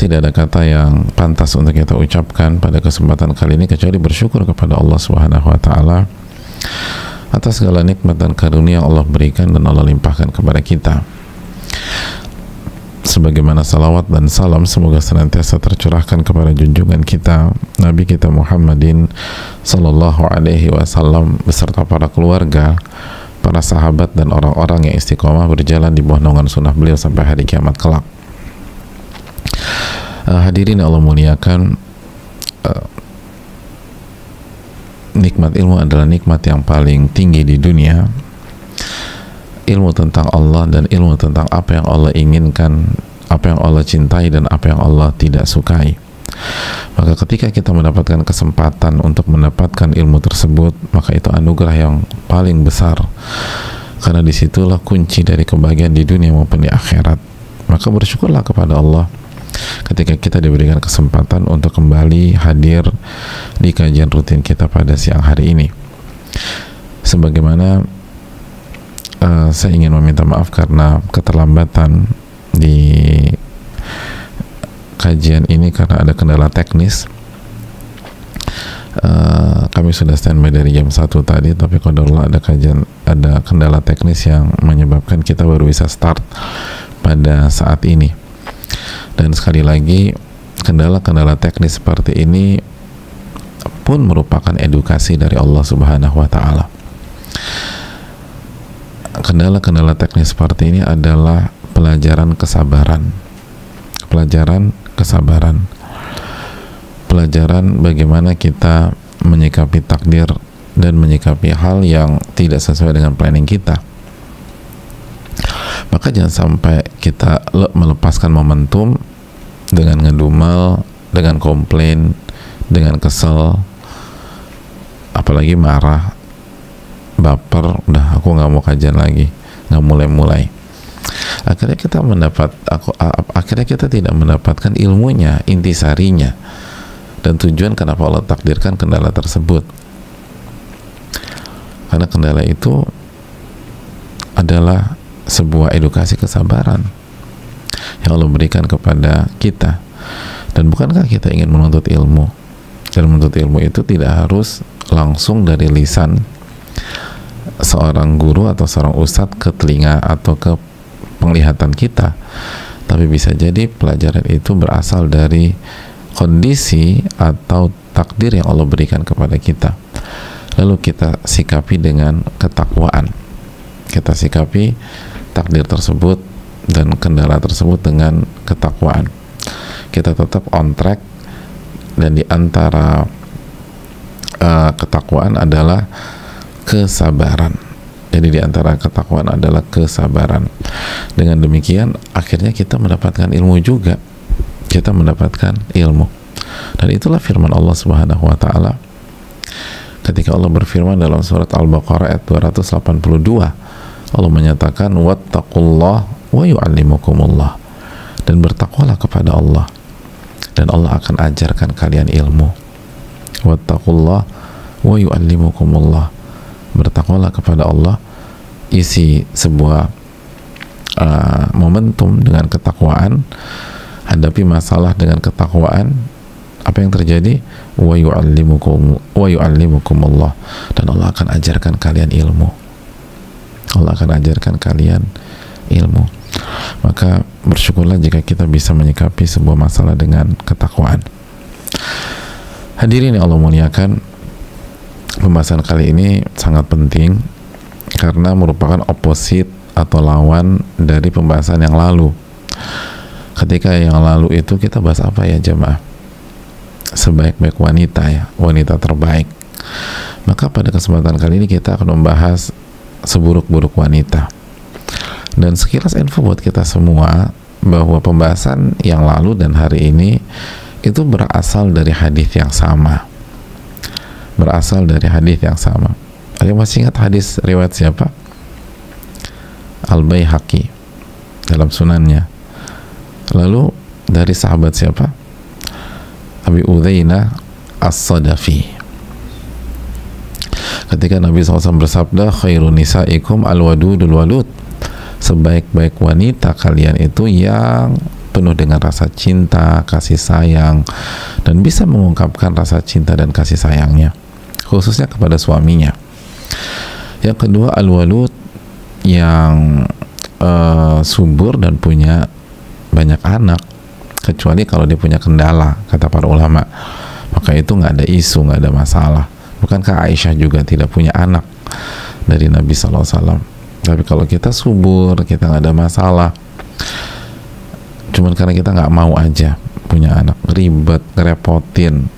tidak ada kata yang pantas untuk kita ucapkan pada kesempatan kali ini kecuali bersyukur kepada Allah Subhanahu wa taala atas segala nikmat dan karunia yang Allah berikan dan Allah limpahkan kepada kita. Sebagaimana salawat dan salam semoga senantiasa tercurahkan kepada junjungan kita Nabi kita Muhammadin sallallahu alaihi wasallam beserta para keluarga, para sahabat dan orang-orang yang istiqomah berjalan di bawah naungan sunnah beliau sampai hari kiamat kelak. Hadirin Allah muliakan, nikmat ilmu adalah nikmat yang paling tinggi di dunia. Ilmu tentang Allah dan ilmu tentang apa yang Allah inginkan, apa yang Allah cintai dan apa yang Allah tidak sukai. Maka ketika kita mendapatkan kesempatan untuk mendapatkan ilmu tersebut, maka itu anugerah yang paling besar, karena disitulah kunci dari kebahagiaan di dunia maupun di akhirat. Maka bersyukurlah kepada Allah ketika kita diberikan kesempatan untuk kembali hadir di kajian rutin kita pada siang hari ini. Sebagaimana saya ingin meminta maaf karena keterlambatan di kajian ini karena ada kendala teknis. Kami sudah standby dari jam 1 tadi, tapi qadarullah ada kendala teknis yang menyebabkan kita baru bisa start pada saat ini. Dan sekali lagi, kendala-kendala teknis seperti ini pun merupakan edukasi dari Allah Subhanahu wa taala. Kendala-kendala teknis seperti ini adalah pelajaran kesabaran. Pelajaran kesabaran. Pelajaran bagaimana kita menyikapi takdir dan menyikapi hal yang tidak sesuai dengan planning kita. Maka jangan sampai kita melepaskan momentum dengan ngedumel, dengan komplain, dengan kesel, apalagi marah, baper, udah aku nggak mau kajian lagi, nggak mulai-mulai. Akhirnya kita tidak mendapatkan ilmunya, intisarinya, dan tujuan kenapa Allah takdirkan kendala tersebut. Karena kendala itu adalah sebuah edukasi kesabaran yang Allah berikan kepada kita. Dan bukankah kita ingin menuntut ilmu? Dan menuntut ilmu itu tidak harus langsung dari lisan seorang guru atau seorang ustadz ke telinga atau ke penglihatan kita, tapi bisa jadi pelajaran itu berasal dari kondisi atau takdir yang Allah berikan kepada kita, lalu kita sikapi dengan ketakwaan. Kita sikapi takdir tersebut dan kendala tersebut dengan ketakwaan. Kita tetap on track, dan di antara ketakwaan adalah kesabaran. Jadi di antara ketakwaan adalah kesabaran. Dengan demikian akhirnya kita mendapatkan ilmu juga. Kita mendapatkan ilmu. Dan itulah firman Allah Subhanahu wa taala ketika Allah berfirman dalam surat Al-Baqarah ayat 282. Allah menyatakan wattaqullah wa yu'allimukumullah, dan bertakwalah kepada Allah dan Allah akan ajarkan kalian ilmu. Wattaqullah wa yu'allimukumullah, bertakwalah kepada Allah. Isi sebuah momentum dengan ketakwaan, hadapi masalah dengan ketakwaan. Apa yang terjadi? Wa yu'allimukumullah, dan Allah akan ajarkan kalian ilmu. Allah akan ajarkan kalian ilmu. Maka bersyukurlah jika kita bisa menyikapi sebuah masalah dengan ketakwaan. Hadirin yang Allah muliakan, pembahasan kali ini sangat penting karena merupakan oposit atau lawan dari pembahasan yang lalu. Ketika yang lalu itu kita bahas apa ya jemaah? Sebaik-baik wanita, ya, wanita terbaik. Maka pada kesempatan kali ini kita akan membahas seburuk-buruk wanita. Dan sekilas info buat kita semua bahwa pembahasan yang lalu dan hari ini itu berasal dari hadis yang sama. Berasal dari hadis yang sama. Ada yang masih ingat hadis riwayat siapa? Al-Baihaqi dalam sunannya. Lalu dari sahabat siapa? Abi Udzainah As-Sadafi. Ketika Nabi SAW bersabda, khairun nisaikum al-wadudul walud, sebaik-baik wanita kalian itu yang penuh dengan rasa cinta, kasih sayang, dan bisa mengungkapkan rasa cinta dan kasih sayangnya, khususnya kepada suaminya. Yang kedua, al-walud, yang subur dan punya banyak anak, kecuali kalau dia punya kendala, kata para ulama, maka itu nggak ada isu, nggak ada masalah. Bukankah Aisyah juga tidak punya anak dari Nabi SAW? Tapi kalau kita subur, kita nggak ada masalah, cuman karena kita nggak mau aja punya anak, ribet, ngerepotin,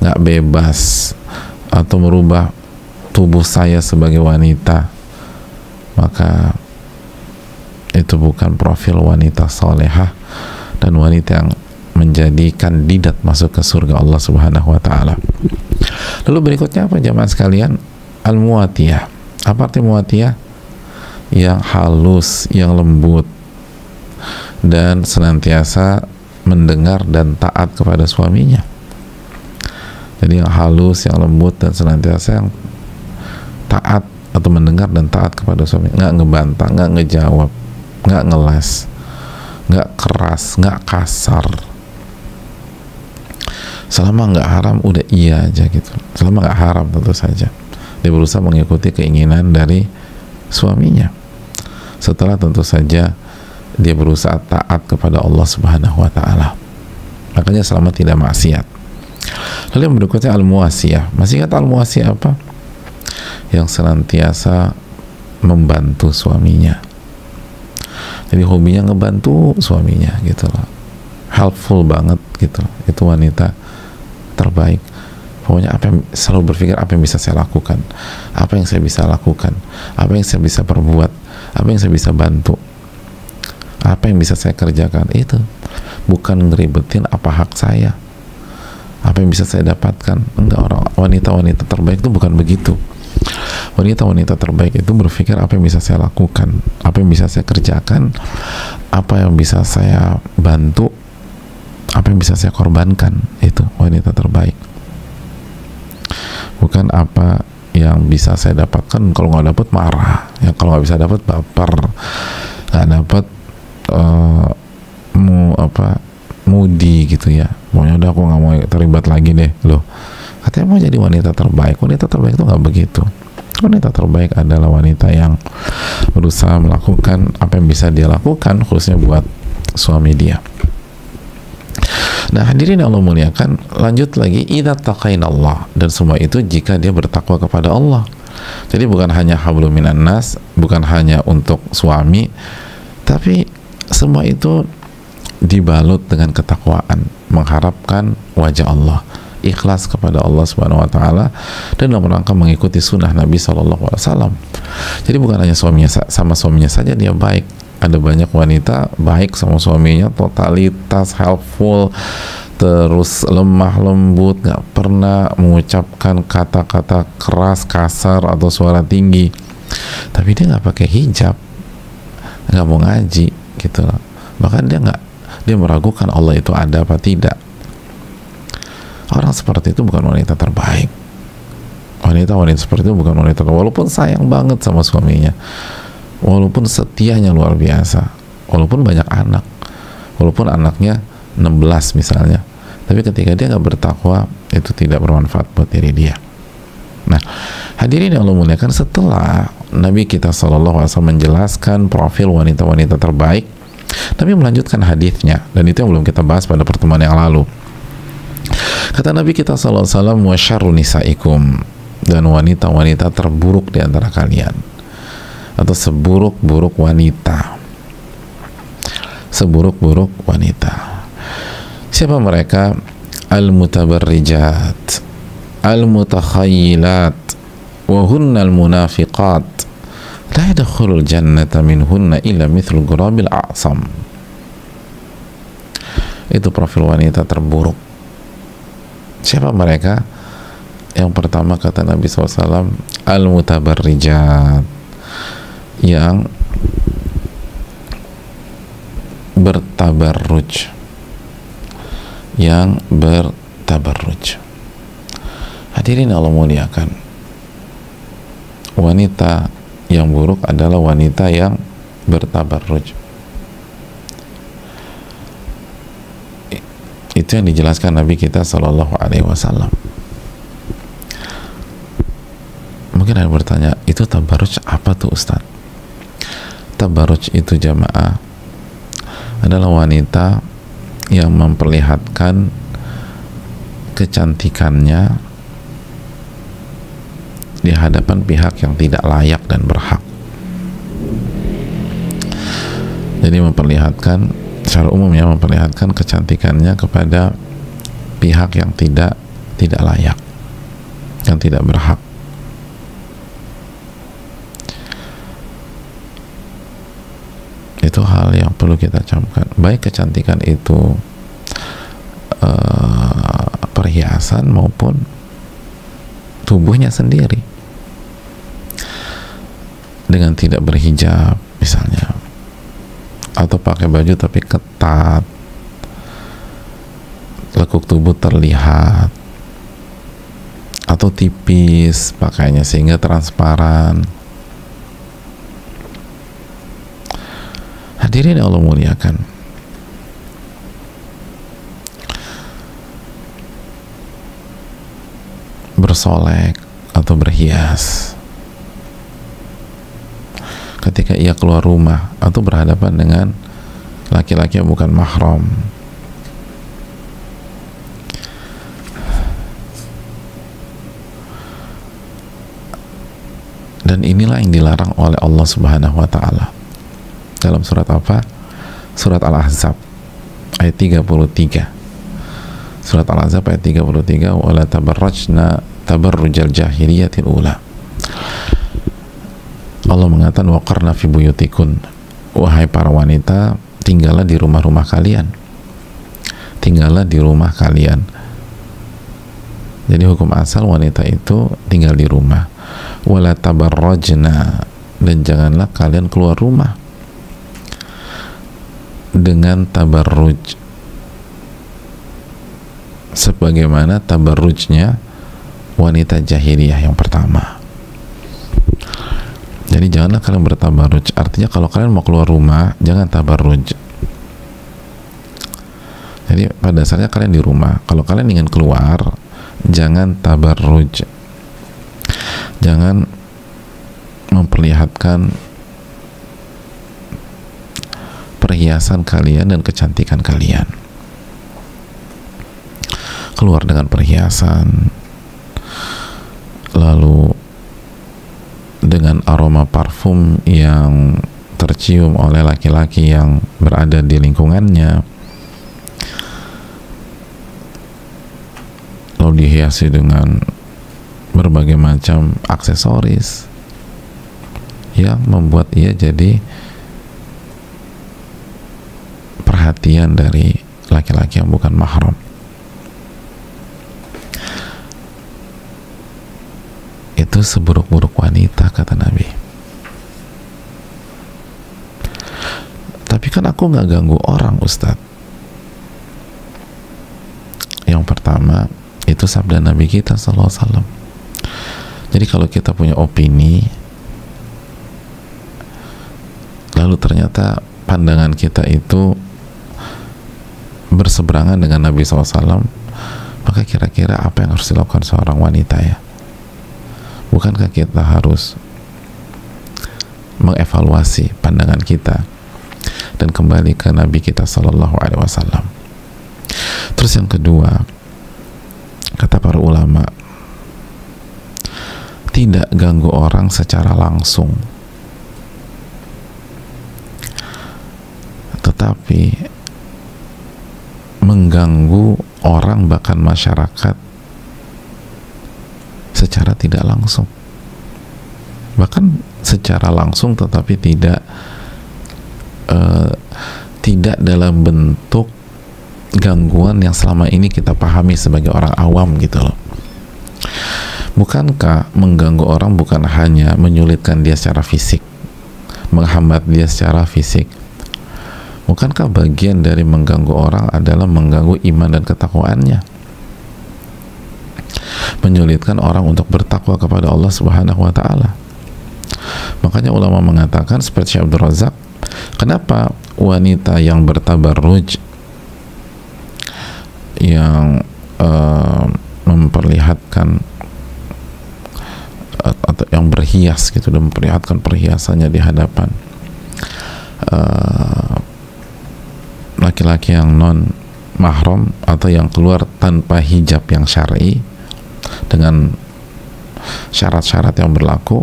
nggak bebas, atau merubah tubuh saya sebagai wanita, maka itu bukan profil wanita solehah dan wanita yang menjadi kandidat masuk ke surga Allah Subhanahu wa ta'ala. Lalu berikutnya apa jamaah sekalian? Al-muatiyah. Apa arti muatiyah? Yang halus, yang lembut, dan senantiasa mendengar dan taat kepada suaminya. Jadi yang halus, yang lembut, dan senantiasa yang taat atau mendengar dan taat kepada suami, nggak ngebantah, nggak ngejawab, nggak ngeles, nggak keras, nggak kasar. Selama nggak haram udah iya aja gitu. Selama nggak haram tentu saja dia berusaha mengikuti keinginan dari suaminya, setelah tentu saja dia berusaha taat kepada Allah Subhanahu wa ta'ala. Makanya selama tidak maksiat. Lalu yang berikutnya al-muasiyah. Masih ingat al-muasiyah apa? Yang senantiasa membantu suaminya. Jadi hobinya ngebantu suaminya gitu loh, helpful banget gitu. Itu wanita terbaik. Pokoknya apa yang, selalu berpikir apa yang bisa saya lakukan, apa yang saya bisa lakukan, apa yang saya bisa perbuat, apa yang saya bisa bantu, apa yang bisa saya kerjakan. Itu bukan ngeribetin apa hak saya, apa yang bisa saya dapatkan. Enggak, orang wanita-wanita terbaik itu bukan begitu. Wanita-wanita terbaik itu berpikir apa yang bisa saya lakukan, apa yang bisa saya kerjakan, apa yang bisa saya bantu, apa yang bisa saya korbankan. Itu wanita terbaik. Bukan apa yang bisa saya dapatkan, kalau nggak dapat marah, ya kalau nggak bisa dapat baper, nggak dapat moody gitu ya. Pokoknya udah aku nggak mau terlibat lagi deh. Loh, katanya mau jadi wanita terbaik. Wanita terbaik itu nggak begitu. Wanita terbaik adalah wanita yang berusaha melakukan apa yang bisa dia lakukan, khususnya buat suami dia. Nah, hadirin yang Allah muliakan, lanjut lagi, idza taqainallah, dan semua itu jika dia bertakwa kepada Allah. Jadi bukan hanya hablum minan nas, bukan hanya untuk suami, tapi semua itu dibalut dengan ketakwaan, mengharapkan wajah Allah, ikhlas kepada Allah Subhanahu wa taala, dan dalam rangka mengikuti sunnah Nabi sallallahu alaihi wasallam. Jadi bukan hanya sama suaminya saja dia baik. Ada banyak wanita baik sama suaminya, totalitas, helpful, terus lemah lembut, nggak pernah mengucapkan kata-kata keras, kasar, atau suara tinggi. Tapi dia nggak pakai hijab, nggak mau ngaji gitu loh. Bahkan dia meragukan Allah itu ada apa tidak. Orang seperti itu bukan wanita terbaik. Wanita-wanita seperti itu bukan wanita terbaik. Walaupun sayang banget sama suaminya, walaupun setianya luar biasa, walaupun banyak anak, walaupun anaknya 16 misalnya, tapi ketika dia nggak bertakwa, itu tidak bermanfaat buat diri dia. Nah, hadirin yang Allah muliakan, setelah Nabi kita SAW menjelaskan profil wanita-wanita terbaik, Nabi melanjutkan hadisnya, dan itu yang belum kita bahas pada pertemuan yang lalu. Kata Nabi kita SAW, wa syarru nisaikum, dan wanita-wanita terburuk di antara kalian, atau seburuk-buruk wanita, seburuk-buruk wanita. Siapa mereka? Al-mutabarrijat, al-mutakhayyilat, wa hunnal munafiqat, la yadkhulul jannata minhunna illa mithlul ghurabil a'sam. Itu profil wanita terburuk. Siapa mereka? Yang pertama kata Nabi SAW, al-mutabarrijat, yang bertabarruj, yang bertabarruj. Hadirin Allah muliakan, wanita yang buruk adalah wanita yang bertabarruj. Itu yang dijelaskan Nabi kita Shallallahu Alaihi Wasallam. Mungkin ada yang bertanya, itu tabarruj apa tuh Ustaz? Tabarruj itu jamaah adalah wanita yang memperlihatkan kecantikannya di hadapan pihak yang tidak layak dan berhak. Jadi memperlihatkan secara umum, ya, memperlihatkan kecantikannya kepada pihak yang tidak layak, yang tidak berhak. Itu hal yang perlu kita camkan. Baik kecantikan itu perhiasan maupun tubuhnya sendiri, dengan tidak berhijab misalnya, atau pakai baju tapi ketat, lekuk tubuh terlihat, atau tipis pakainya sehingga transparan. Hadirin yang Allah muliakan, bersolek atau berhias ketika ia keluar rumah atau berhadapan dengan laki-laki yang bukan mahram, dan inilah yang dilarang oleh Allah Subhanahu wa Ta'ala dalam surat apa? Surat Al-Ahzab ayat 33. Surat Al-Ahzab ayat 33, wala tabarrajna tabarrujal jahiliyatil ula. Allah mengatakan, waqarna fi buyutikun, wahai para wanita, tinggallah di rumah-rumah kalian. Tinggallah di rumah kalian. Jadi hukum asal wanita itu tinggal di rumah. Wala tabarrajna, dan janganlah kalian keluar rumah dengan tabarruj sebagaimana tabarrujnya wanita jahiliyah yang pertama. Jadi janganlah kalian bertabarruj. Artinya kalau kalian mau keluar rumah, jangan tabarruj. Jadi pada dasarnya kalian di rumah. Kalau kalian ingin keluar, jangan tabarruj. Jangan memperlihatkan perhiasan kalian dan kecantikan kalian. Keluar dengan perhiasan, lalu dengan aroma parfum yang tercium oleh laki-laki yang berada di lingkungannya, lalu dihiasi dengan berbagai macam aksesoris yang membuat ia jadi perhatian dari laki-laki yang bukan mahram. Itu seburuk-buruk wanita, kata Nabi. Tapi kan aku nggak ganggu orang, Ustadz. Yang pertama, itu sabda Nabi kita SAW. Jadi kalau kita punya opini, lalu ternyata pandangan kita itu berseberangan dengan Nabi SAW, maka kira-kira apa yang harus dilakukan seorang wanita, ya? Bukankah kita harus mengevaluasi pandangan kita dan kembali ke Nabi kita Sallallahu Alaihi Wasallam? Terus yang kedua, kata para ulama, tidak ganggu orang secara langsung, tetapi mengganggu orang, bahkan masyarakat, secara tidak langsung, bahkan secara langsung tetapi tidak dalam bentuk gangguan yang selama ini kita pahami sebagai orang awam, gitu loh. Bukankah mengganggu orang bukan hanya menyulitkan dia secara fisik, menghambat dia secara fisik? Bukankah bagian dari mengganggu orang adalah mengganggu iman dan ketakwaannya, menyulitkan orang untuk bertakwa kepada Allah Subhanahu wa Ta'ala? Makanya ulama mengatakan seperti Syekh Abdul Razak, kenapa wanita yang bertabarruj yang memperlihatkan atau yang berhias gitu, dan memperlihatkan perhiasannya di hadapan laki-laki yang non mahram atau yang keluar tanpa hijab yang syar'i dengan syarat-syarat yang berlaku,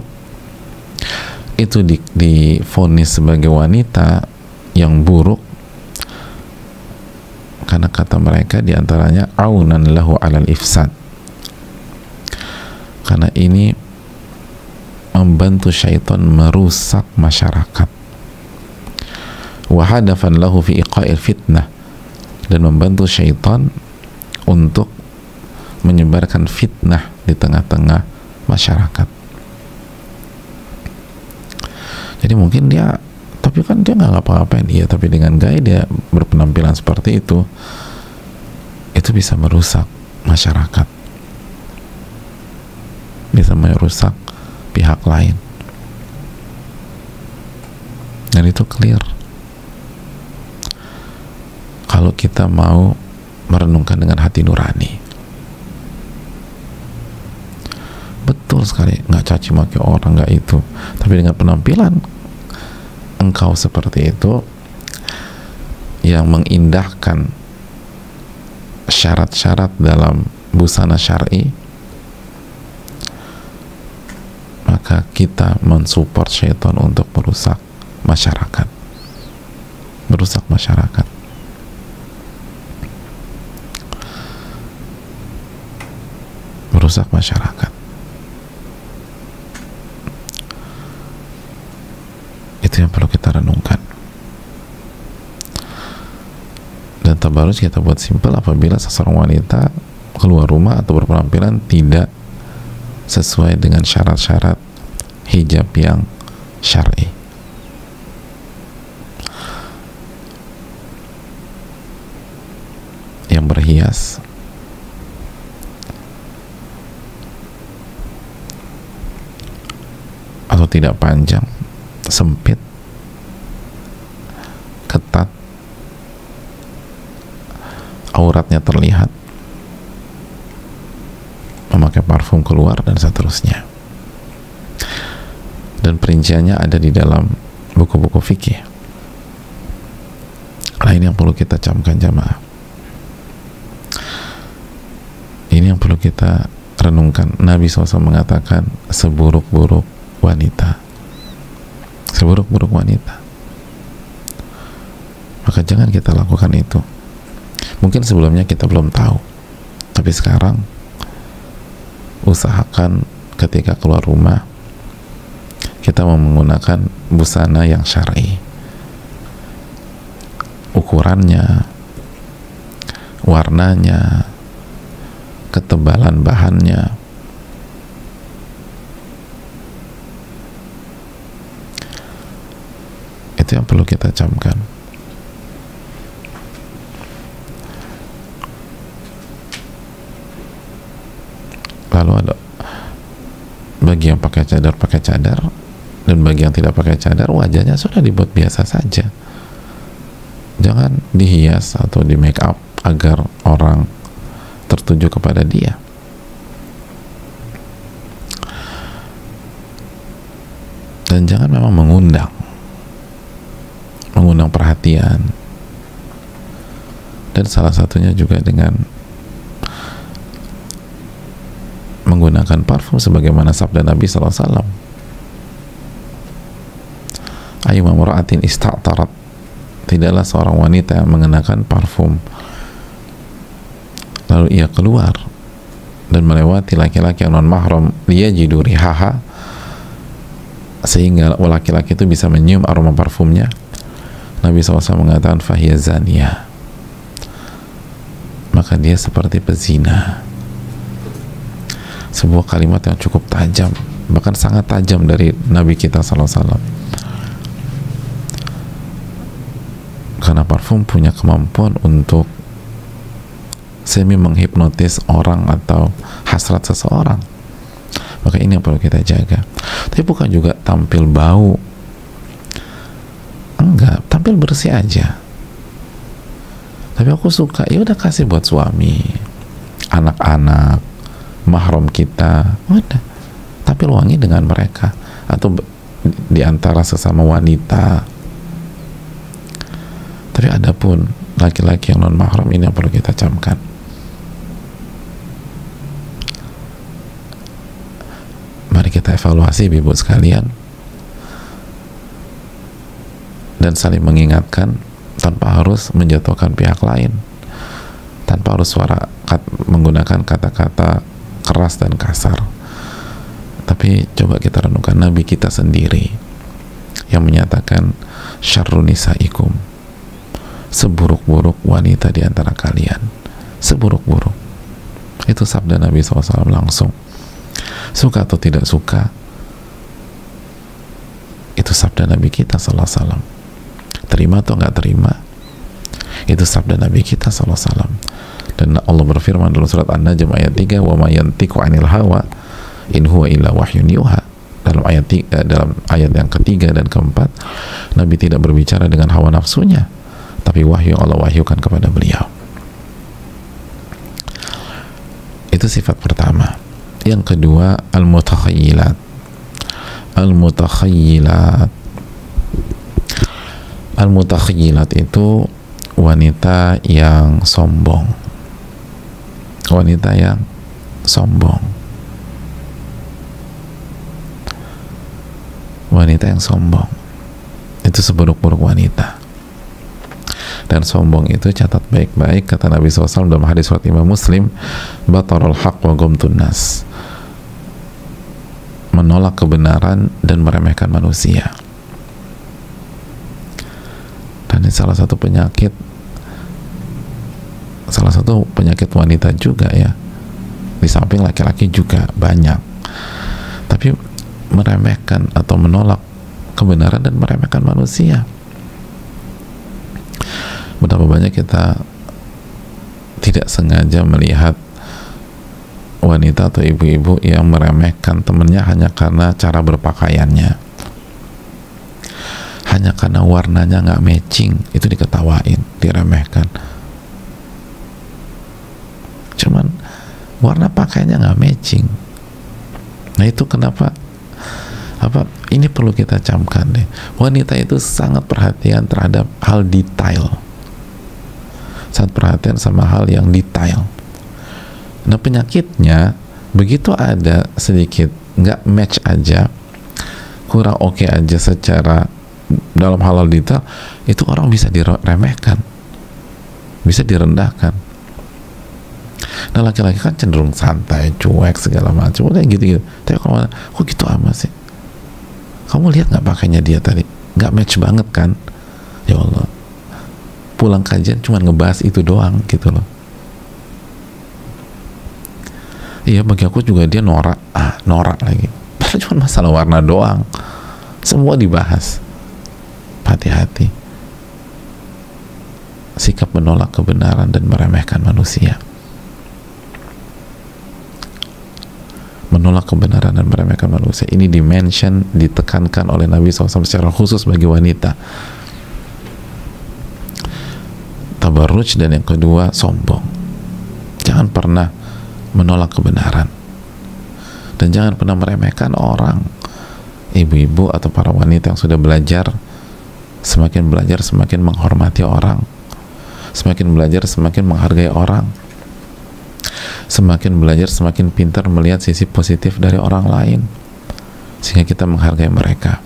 itu divonis sebagai wanita yang buruk karena kata mereka diantaranya aunan lahu alal ifsad, karena ini membantu syaitan merusak masyarakat, wa hadafan lahu fi iqa'il fitnah, dan membantu syaitan untuk menyebarkan fitnah di tengah-tengah masyarakat. Jadi mungkin dia, tapi kan dia nggak ngapa-ngapain dia, tapi dengan gaya dia berpenampilan seperti itu bisa merusak masyarakat, bisa merusak pihak lain, dan itu clear kalau kita mau merenungkan dengan hati nurani. Betul sekali, nggak caci maki orang, nggak itu, tapi dengan penampilan engkau seperti itu yang mengindahkan syarat-syarat dalam busana syar'i, maka kita mensupport syaitan untuk merusak masyarakat, merusak masyarakat. Merusak masyarakat. Itu yang perlu kita renungkan. Dan tabarruj kita buat simpel apabila seseorang wanita keluar rumah atau berpenampilan tidak sesuai dengan syarat-syarat hijab yang syar'i. Yang berhias, atau tidak panjang, sempit, ketat, auratnya terlihat, memakai parfum keluar, dan seterusnya. Dan perinciannya ada di dalam buku-buku fikih. Nah, ini yang perlu kita camkan jamaah. Ini yang perlu kita renungkan. Nabi SAW mengatakan seburuk-buruk wanita, seburuk-buruk wanita. Maka jangan kita lakukan itu. Mungkin sebelumnya kita belum tahu, tapi sekarang usahakan ketika keluar rumah kita mau menggunakan busana yang syar'i, ukurannya, warnanya, ketebalan bahannya, itu yang perlu kita camkan. Lalu ada bagi yang pakai cadar, dan bagi yang tidak pakai cadar, wajahnya sudah dibuat biasa saja. Jangan dihias atau di make up agar orang tertuju kepada dia. Dan jangan memang mengundang perhatian. Dan salah satunya juga dengan menggunakan parfum sebagaimana sabda Nabi SAW. Ayyuma mura'atin ista'tarat, tidaklah seorang wanita yang mengenakan parfum lalu ia keluar dan melewati laki-laki yang non mahram liyajidu rihaha, sehingga laki-laki itu bisa menyium aroma parfumnya, Nabi SAW mengatakan fahiya zaniyah, maka dia seperti pezina. Sebuah kalimat yang cukup tajam, bahkan sangat tajam dari Nabi kita SAW. Karena parfum punya kemampuan untuk semi menghipnotis orang atau hasrat seseorang. Maka ini yang perlu kita jaga. Tapi bukan juga tampil bau, enggak, tampil bersih aja. Tapi aku suka, ya udah kasih buat suami, anak-anak, mahram kita, udah. Tapi luangi dengan mereka atau di antara sesama wanita. Tapi adapun laki-laki yang non mahram, ini yang perlu kita camkan. Mari kita evaluasi ibu sekalian dan saling mengingatkan tanpa harus menjatuhkan pihak lain, tanpa harus menggunakan kata-kata keras dan kasar. Tapi coba kita renungkan Nabi kita sendiri yang menyatakan syarrun nisaikum, seburuk-buruk wanita di antara kalian, seburuk-buruk. Itu sabda Nabi SAW langsung. Suka atau tidak suka, itu sabda Nabi kita SAW. Terima atau nggak terima, itu sabda Nabi kita SAW. Dan Allah berfirman dalam surat An-Najm ayat 3, wa ma yantiqu 'anil hawa in huwa illa wahyun yuha. Dalam ayat yang ketiga dan keempat, Nabi tidak berbicara dengan hawa nafsunya, tapi wahyu yang Allah wahyukan kepada beliau. Itu sifat pertama. Yang kedua, al-mutakhayyilat. Al-mutakhayyilat. Al-mutakhayyilat itu wanita yang sombong. Wanita yang sombong. Wanita yang sombong. Itu seburuk-buruk wanita. Dan sombong itu, catat baik-baik, kata Nabi SAW dalam hadis surat Imam Muslim, batarul haq wa ghamtun nas, menolak kebenaran dan meremehkan manusia. Dan ini salah satu penyakit wanita juga ya, di samping laki-laki juga banyak. Tapi meremehkan atau menolak kebenaran dan meremehkan manusia. Betapa banyak kita tidak sengaja melihat wanita atau ibu-ibu yang meremehkan temennya hanya karena cara berpakaiannya, hanya karena warnanya nggak matching, itu diketawain, diremehkan. Cuman warna pakaiannya nggak matching. Nah itu kenapa, ini perlu kita camkan deh. Wanita itu sangat perhatian terhadap hal detail, sangat perhatian sama hal yang detail. Nah penyakitnya, begitu ada sedikit nggak match aja, kurang oke aja secara dalam hal detail, itu orang bisa diremehkan, bisa direndahkan. Nah laki-laki kan cenderung santai, cuek segala macam, udah gitu-gitu. Tapi kalau kok gitu amat sih? Kamu lihat nggak pakainya dia tadi? Nggak match banget kan? Ya Allah, pulang kajian cuma ngebahas itu doang gitu loh. Iya, bagi aku juga dia norak lagi. Padahal cuma masalah warna doang. Semua dibahas. Hati-hati. Sikap menolak kebenaran dan meremehkan manusia. Menolak kebenaran dan meremehkan manusia. Ini dimention, ditekankan oleh Nabi SAW secara khusus bagi wanita. Tabarruj, dan yang kedua sombong. Jangan pernah menolak kebenaran, dan jangan pernah meremehkan orang. Ibu-ibu atau para wanita yang sudah belajar, semakin belajar semakin menghormati orang, semakin belajar semakin menghargai orang, semakin belajar semakin pintar melihat sisi positif dari orang lain, sehingga kita menghargai mereka.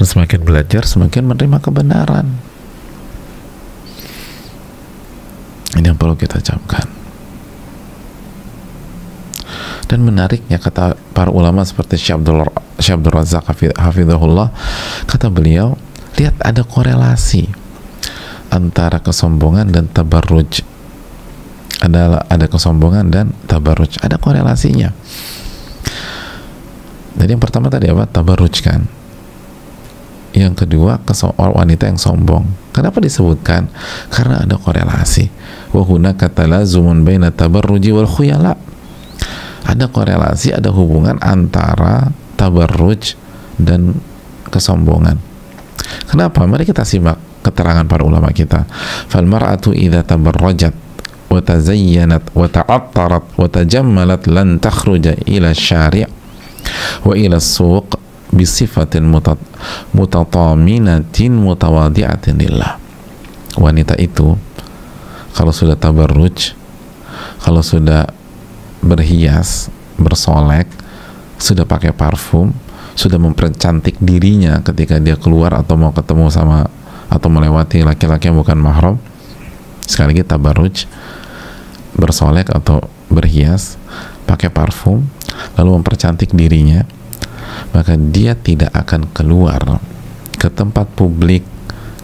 Dan semakin belajar semakin menerima kebenaran. Ini yang perlu kita camkan. Dan menariknya, kata para ulama seperti Syekh Abdul Razak hafizahullah, kata beliau, lihat ada korelasi antara kesombongan dan tabarruj. Ada kesombongan dan tabarruj, ada korelasinya. Jadi yang pertama tadi apa? Tabarruj kan. Yang kedua, wanita yang sombong. Kenapa disebutkan? Karena ada korelasi. Wa hunaka talazumun baina tabarruji wal khuyala. Ada korelasi, ada hubungan antara tabarruj dan kesombongan. Kenapa? Mari kita simak keterangan para ulama kita, fal mar'atu idza tabarrajat wa tazayyanat wa ta'attarat wa tajammalat lan takhruja ila syari' wa ila suq bisifatin mutataminatin mutawadi'atin lillah. Wanita itu kalau sudah tabarruj, kalau sudah berhias, bersolek, sudah pakai parfum, sudah mempercantik dirinya ketika dia keluar atau mau ketemu sama atau melewati laki-laki yang bukan mahram, sekali lagi tabarruj, bersolek atau berhias, pakai parfum, lalu mempercantik dirinya, maka dia tidak akan keluar ke tempat publik,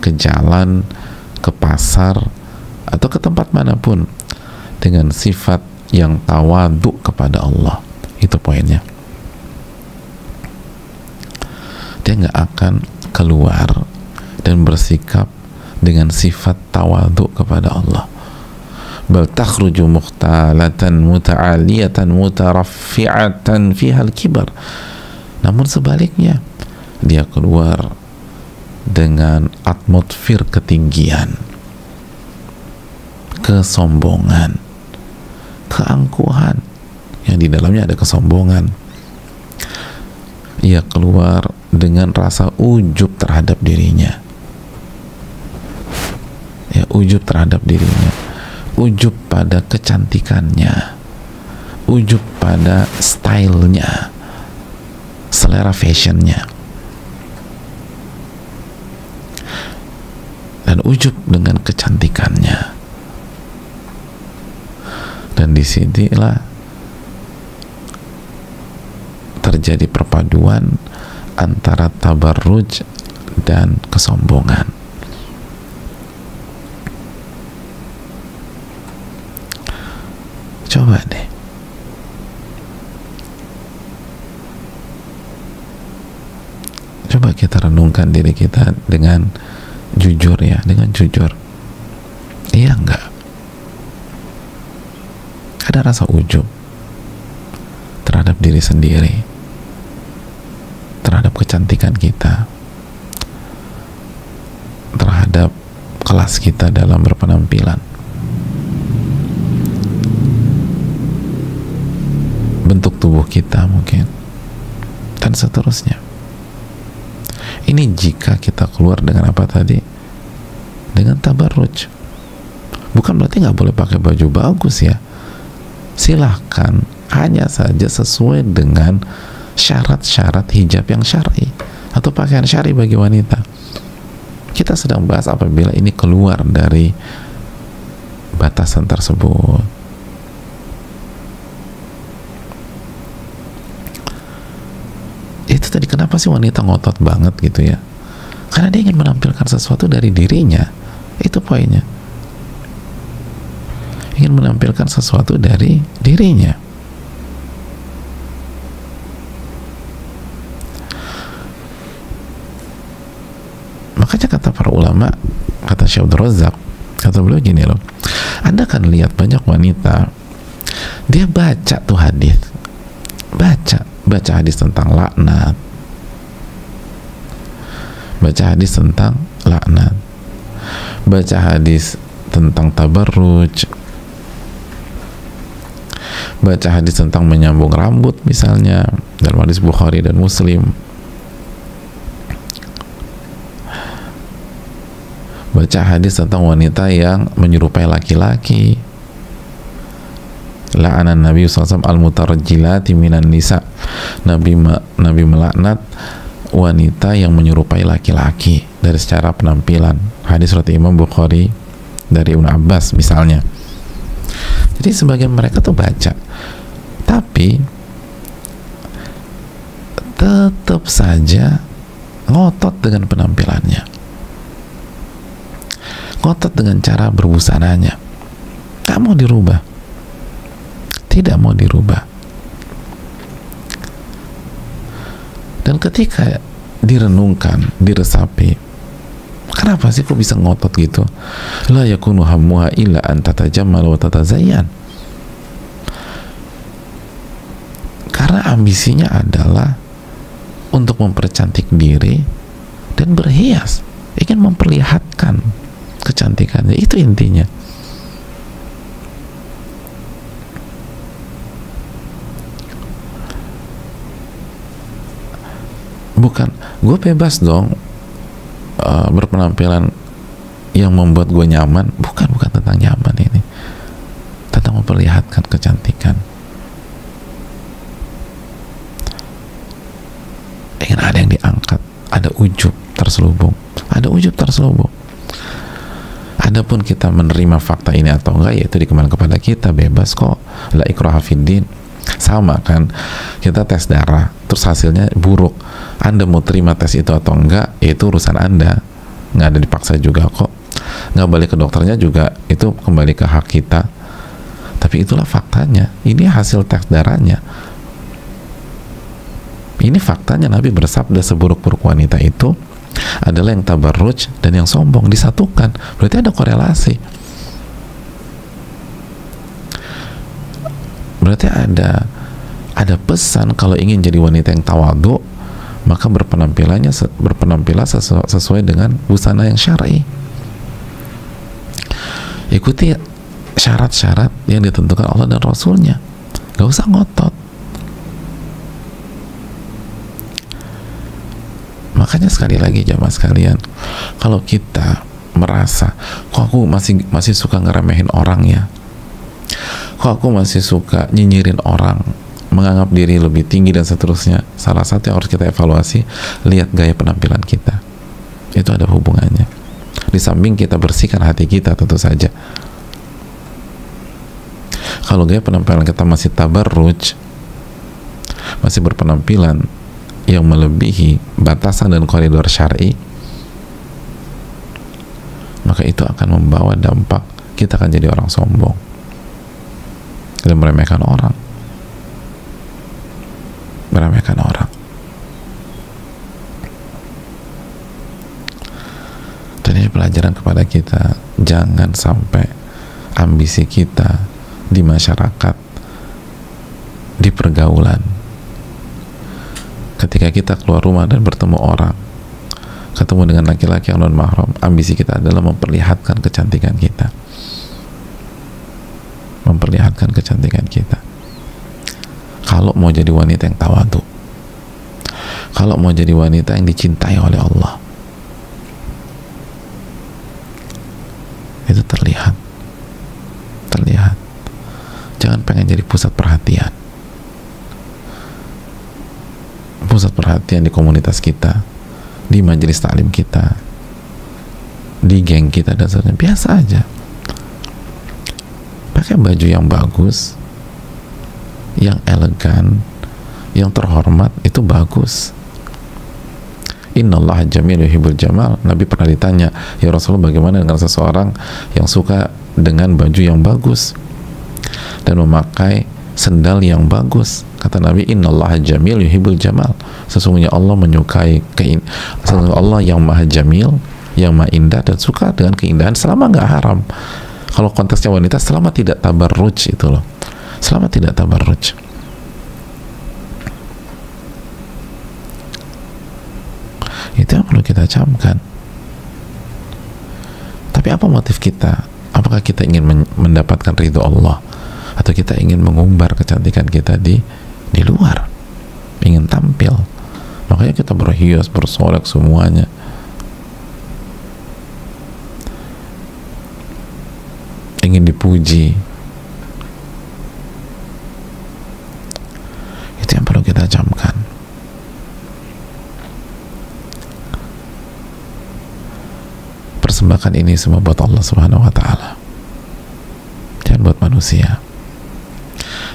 ke jalan, ke pasar, atau ke tempat manapun dengan sifat yang tawadu kepada Allah. Itu poinnya. Dia nggak akan keluar dan bersikap dengan sifat tawadu kepada Allah. Bal takhruju mukhtalatan muta'aliyatan mutaraffi'atan fiha al-kibar. Namun sebaliknya, dia keluar dengan atmosfer ketinggian, kesombongan, keangkuhan, yang di dalamnya ada kesombongan. Ia keluar dengan rasa ujub terhadap dirinya, ya, ujub terhadap dirinya, ujub pada kecantikannya, ujub pada stylenya, selera fashionnya, dan ujub dengan kecantikannya. Dan disinilah terjadi perpaduan antara tabarruj dan kesombongan. Coba deh, coba kita renungkan diri kita dengan jujur, ya, dengan jujur. Iya enggak? Ada rasa ujub terhadap diri sendiri, terhadap kecantikan kita, terhadap kelas kita dalam berpenampilan, bentuk tubuh kita mungkin, dan seterusnya. Ini jika kita keluar dengan apa tadi? Dengan tabarruj. Bukan berarti nggak boleh pakai baju bagus, ya. Silahkan, hanya saja sesuai dengan syarat-syarat hijab yang syar'i atau pakaian syar'i bagi wanita. Kita sedang bahas apabila ini keluar dari batasan tersebut. Itu tadi, kenapa sih wanita ngotot banget gitu ya? Karena dia ingin menampilkan sesuatu dari dirinya. Itu poinnya. Ingin menampilkan sesuatu dari dirinya. Makanya kata para ulama, kata Syekh Abdul Razak, kata beliau gini loh, Anda kan lihat banyak wanita, dia baca tuh hadis, baca hadis tentang laknat, baca hadis tentang laknat, baca hadis tentang tabarruj, baca hadis tentang menyambung rambut misalnya dalam hadis Bukhari dan Muslim, baca hadis tentang wanita yang menyerupai laki-laki, la'anan Nabi SAW al-mutarajjilati minan nisa, Nabi melaknat wanita yang menyerupai laki-laki dari secara penampilan. Hadis riwayat Imam Bukhari dari Ibnu Abbas misalnya. Jadi sebagian mereka tuh baca, tapi tetap saja ngotot dengan penampilannya, ngotot dengan cara berbusananya, tak mau dirubah, tidak mau dirubah. Dan ketika direnungkan, diresapi, kenapa sih kok bisa ngotot gitu? La yakunu hammuha illa an tatajammal wa tatazayyan. Karena ambisinya adalah untuk mempercantik diri dan berhias. ingin memperlihatkan kecantikannya, itu intinya. Bukan gue bebas dong berpenampilan yang membuat gue nyaman, bukan tentang nyaman, ini tentang memperlihatkan kecantikan. Ingin ada yang diangkat, ada ujub terselubung, adapun kita menerima fakta ini atau enggak, yaitu dikembalikan kepada kita, bebas kok, la ikraha fiddin. Sama kan, kita tes darah terus hasilnya buruk, Anda mau terima tes itu atau enggak, itu urusan Anda, nggak ada dipaksa juga kok, nggak balik ke dokternya juga, itu kembali ke hak kita. Tapi itulah faktanya, ini hasil tes darahnya, ini faktanya. Nabi bersabda seburuk-buruk wanita itu adalah yang tabarruj dan yang sombong, disatukan, berarti ada korelasi. Berarti ada pesan, kalau ingin jadi wanita yang tawadhu, maka berpenampilan sesuai dengan busana yang syar'i. Ikuti syarat-syarat yang ditentukan Allah dan Rasulnya, gak usah ngotot. Makanya sekali lagi jamaah sekalian, kalau kita merasa kok aku masih suka ngeremehin orang ya, kok aku masih suka nyinyirin orang, menganggap diri lebih tinggi dan seterusnya, salah satu yang harus kita evaluasi, lihat gaya penampilan kita. Itu ada hubungannya. Di samping kita bersihkan hati kita tentu saja. Kalau gaya penampilan kita masih tabarruj, masih berpenampilan yang melebihi batasan dan koridor syar'i, maka itu akan membawa dampak kita akan jadi orang sombong dan meremehkan orang. Dan ini pelajaran kepada kita, jangan sampai ambisi kita di masyarakat, di pergaulan, ketika kita keluar rumah dan bertemu orang, ketemu dengan laki-laki yang non mahram, ambisi kita adalah memperlihatkan kecantikan kita, kalau mau jadi wanita yang tawadhu, kalau mau jadi wanita yang dicintai oleh Allah, itu terlihat. Jangan pengen jadi pusat perhatian di komunitas kita, di majelis taklim kita, di geng kita dan sebagainya. Biasa aja, pakai baju yang bagus, yang elegan, yang terhormat, itu bagus. Innallaha jamil yuhibbul jamal. Nabi pernah ditanya, ya Rasulullah, bagaimana dengan seseorang yang suka dengan baju yang bagus dan memakai sendal yang bagus? Kata Nabi, innallaha jamil yuhibbul jamal. Sesungguhnya Allah menyukai sesungguhnya Allah yang maha jamil, yang maha indah, dan suka dengan keindahan selama nggak haram. Kalau konteksnya wanita, selama tidak tabarruj, itu loh, selama tidak tabarruj. Itu yang perlu kita camkan. Tapi apa motif kita? Apakah kita ingin mendapatkan ridho Allah, atau kita ingin mengumbar kecantikan kita di luar, ingin tampil? Makanya kita berhias, bersolek semuanya. Ingin dipuji. Itu yang perlu kita camkan. Persembahkan ini semua buat Allah Subhanahu wa Ta'ala, jangan buat manusia.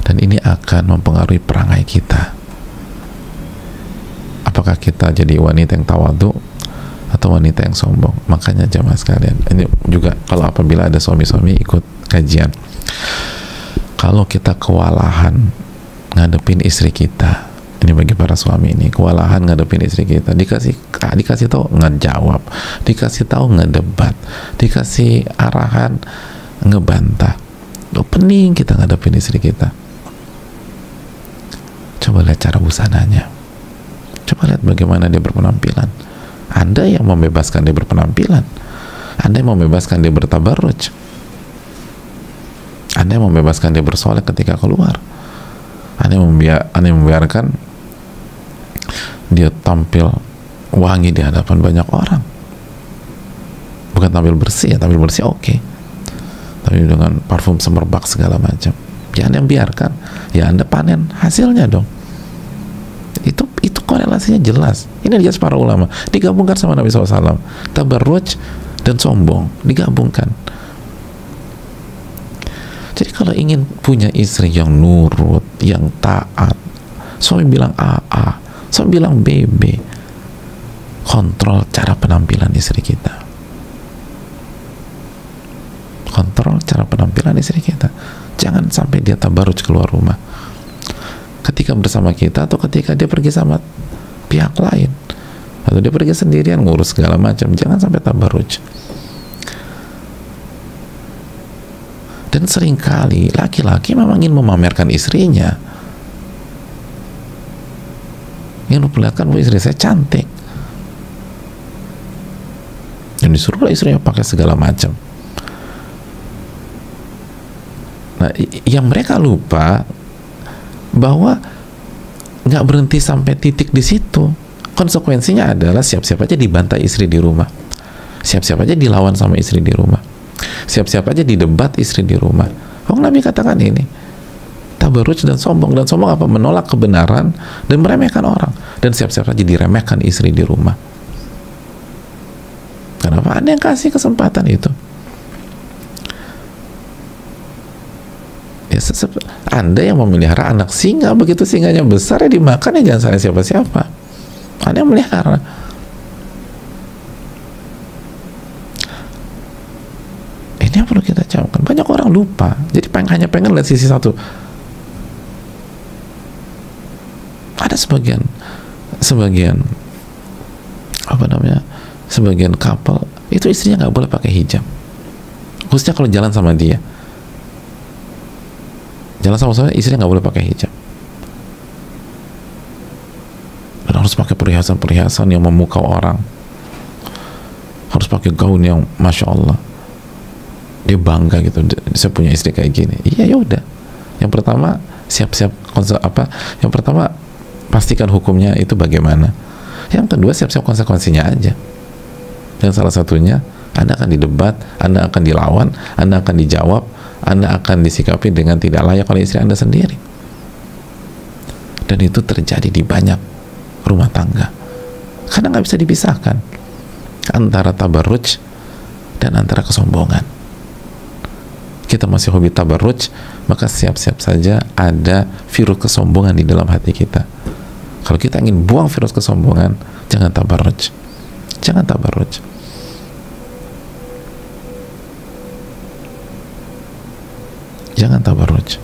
Dan ini akan mempengaruhi perangai kita. Apakah kita jadi wanita yang tawadhu atau wanita yang sombong? Makanya jamaah sekalian, ini juga kalau apabila ada suami-suami ikut kajian, kalau kita kewalahan ngadepin istri kita, ini bagi para suami ini, kewalahan ngadepin istri kita, dikasih tahu nggak jawab, dikasih tahu nggak debat, dikasih arahan ngebantah, pening kita ngadepin istri kita. Coba lihat cara busananya, coba lihat bagaimana dia berpenampilan. Anda yang membebaskan dia berpenampilan, Anda yang membebaskan dia bertabarruj, Anda yang membebaskan dia bersolek ketika keluar, Anda yang membiarkan dia tampil wangi di hadapan banyak orang. Bukan tampil bersih ya, tampil bersih oke, tapi dengan parfum semerbak segala macam, ya Anda yang biarkan, ya Anda panen hasilnya dong. Itu korelasinya jelas. Ini jelas para ulama, digabungkan sama Nabi SAW. Tabarruj dan sombong digabungkan. Jadi kalau ingin punya istri yang nurut, yang taat, suami bilang AA, suami bilang BB, kontrol cara penampilan istri kita. Kontrol cara penampilan istri kita. Jangan sampai dia tabarruj keluar rumah ketika bersama kita, atau ketika dia pergi sama pihak lain, atau dia pergi sendirian ngurus segala macam. Jangan sampai tabarruj. Dan seringkali laki-laki memang ingin memamerkan istrinya, ingin memperlihatkan bahwa istri saya cantik, dan disuruhlah istrinya pakai segala macam. Nah, yang mereka lupa bahwa nggak berhenti sampai titik di situ. Konsekuensinya adalah siap-siap aja dibantai istri di rumah, siap-siap aja dilawan sama istri di rumah, siap-siap aja didebat istri di rumah. Oh, Nabi katakan ini tabarruj dan sombong apa? Menolak kebenaran dan meremehkan orang, dan siap-siap aja diremehkan istri di rumah. Kenapa? Anda yang kasih kesempatan itu. Ya, Anda yang memelihara anak singa, begitu singanya besar ya dimakan, ya jangan salah siapa-siapa. Anda yang melihara. Ini yang perlu kita camkan. Banyak orang lupa, jadi hanya pengen lihat sisi satu. Ada sebagian sebagian couple itu istrinya nggak boleh pakai hijab, khususnya kalau jalan sama dia. Jalan sama-sama istrinya nggak boleh pakai hijab, dan harus pakai perhiasan-perhiasan yang memukau orang, harus pakai gaun yang masya Allah. Dia bangga gitu, saya punya istri kayak gini. Iya, ya udah. Yang pertama siap-siap yang pertama pastikan hukumnya itu bagaimana. Yang kedua siap-siap konsekuensinya aja. Dan salah satunya Anda akan didebat, Anda akan dilawan, Anda akan dijawab, Anda akan disikapi dengan tidak layak oleh istri Anda sendiri. Dan itu terjadi di banyak rumah tangga, karena nggak bisa dipisahkan antara tabarruj dan antara kesombongan. Kita masih hobi tabarruj, maka siap-siap saja ada virus kesombongan di dalam hati kita. Kalau kita ingin buang virus kesombongan, jangan tabarruj. Jangan tabarruj. Jangan tabarruj.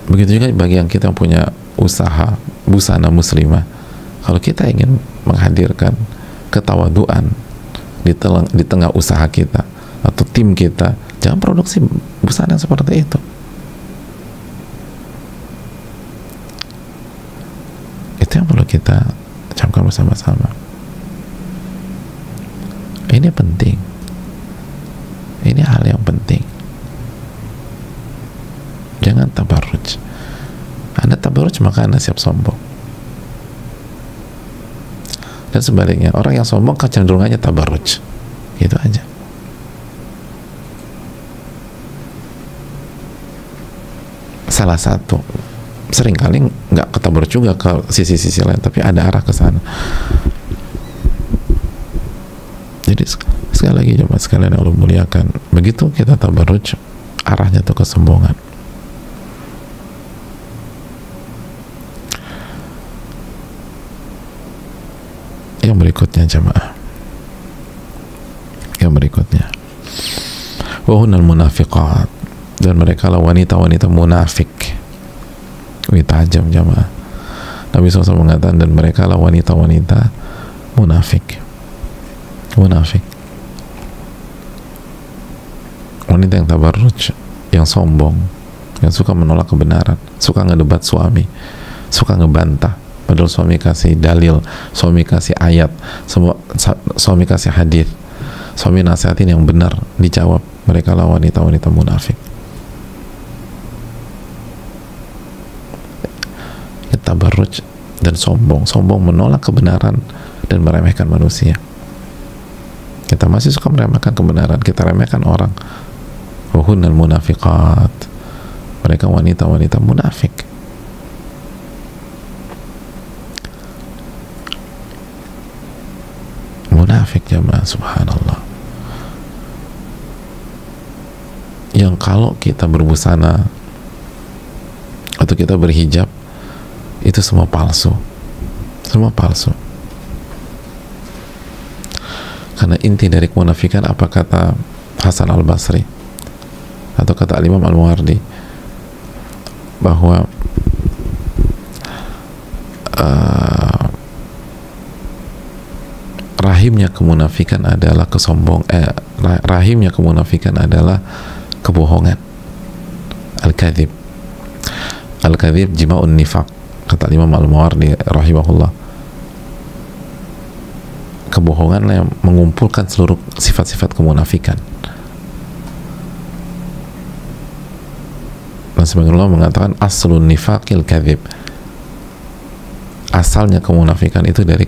Begitu juga bagi yang kita punya usaha busana muslimah. Kalau kita ingin menghadirkan ketawaduan di tengah usaha kita atau tim kita, jangan produksi busana yang seperti itu. Itu yang perlu kita camkan bersama-sama. Ini penting. Ini hal yang penting. Jangan tabarruj. Anda tabarruj, maka Anda siap sombong. Dan sebaliknya, orang yang sombong kecenderungannya tabarruj. Gitu aja. Salah satu, seringkali nggak ketabarruj juga ke sisi-sisi lain, tapi ada arah ke sana. Jadi sekali lagi jemaah sekalian yang Allah muliakan, begitu kita tabarruj, arahnya itu kesombongan. Yang berikutnya jemaah, yang berikutnya, wahunal munafiqat, dan mereka lah wanita-wanita munafik. Wih, tajam jemaah. Nabi SAW mengatakan, dan mereka lah wanita-wanita munafik. Munafik, wanita yang tabarruj, yang sombong, yang suka menolak kebenaran, suka ngedebat suami, suka ngebantah, Padahal suami kasih dalil, suami kasih ayat, suami kasih hadis, suami nasihatin yang benar, dijawab mereka lah wanita-wanita munafik. Tabarruj dan sombong menolak kebenaran dan meremehkan manusia. Kita masih suka meremehkan kebenaran, kita remehkan orang. Wahunnal munafiqat, mereka wanita-wanita munafik. Munafik jamaah, subhanallah. Yang kalau kita berbusana atau kita berhijab, itu semua palsu, semua palsu. Karena inti dari kemunafikan, apa kata Hasan al-Basri atau kata Imam al-Muwardi, bahwa rahimnya kemunafikan adalah rahimnya kemunafikan adalah kebohongan, al-kadzib. Al-kadzib jima'un nifaq, kata Imam al-Muwardi rahimahullah. Kebohongan yang mengumpulkan seluruh sifat-sifat kemunafikan. Dan sebagian ulama mengatakan aslun nifaqil kadzib, asalnya kemunafikan itu dari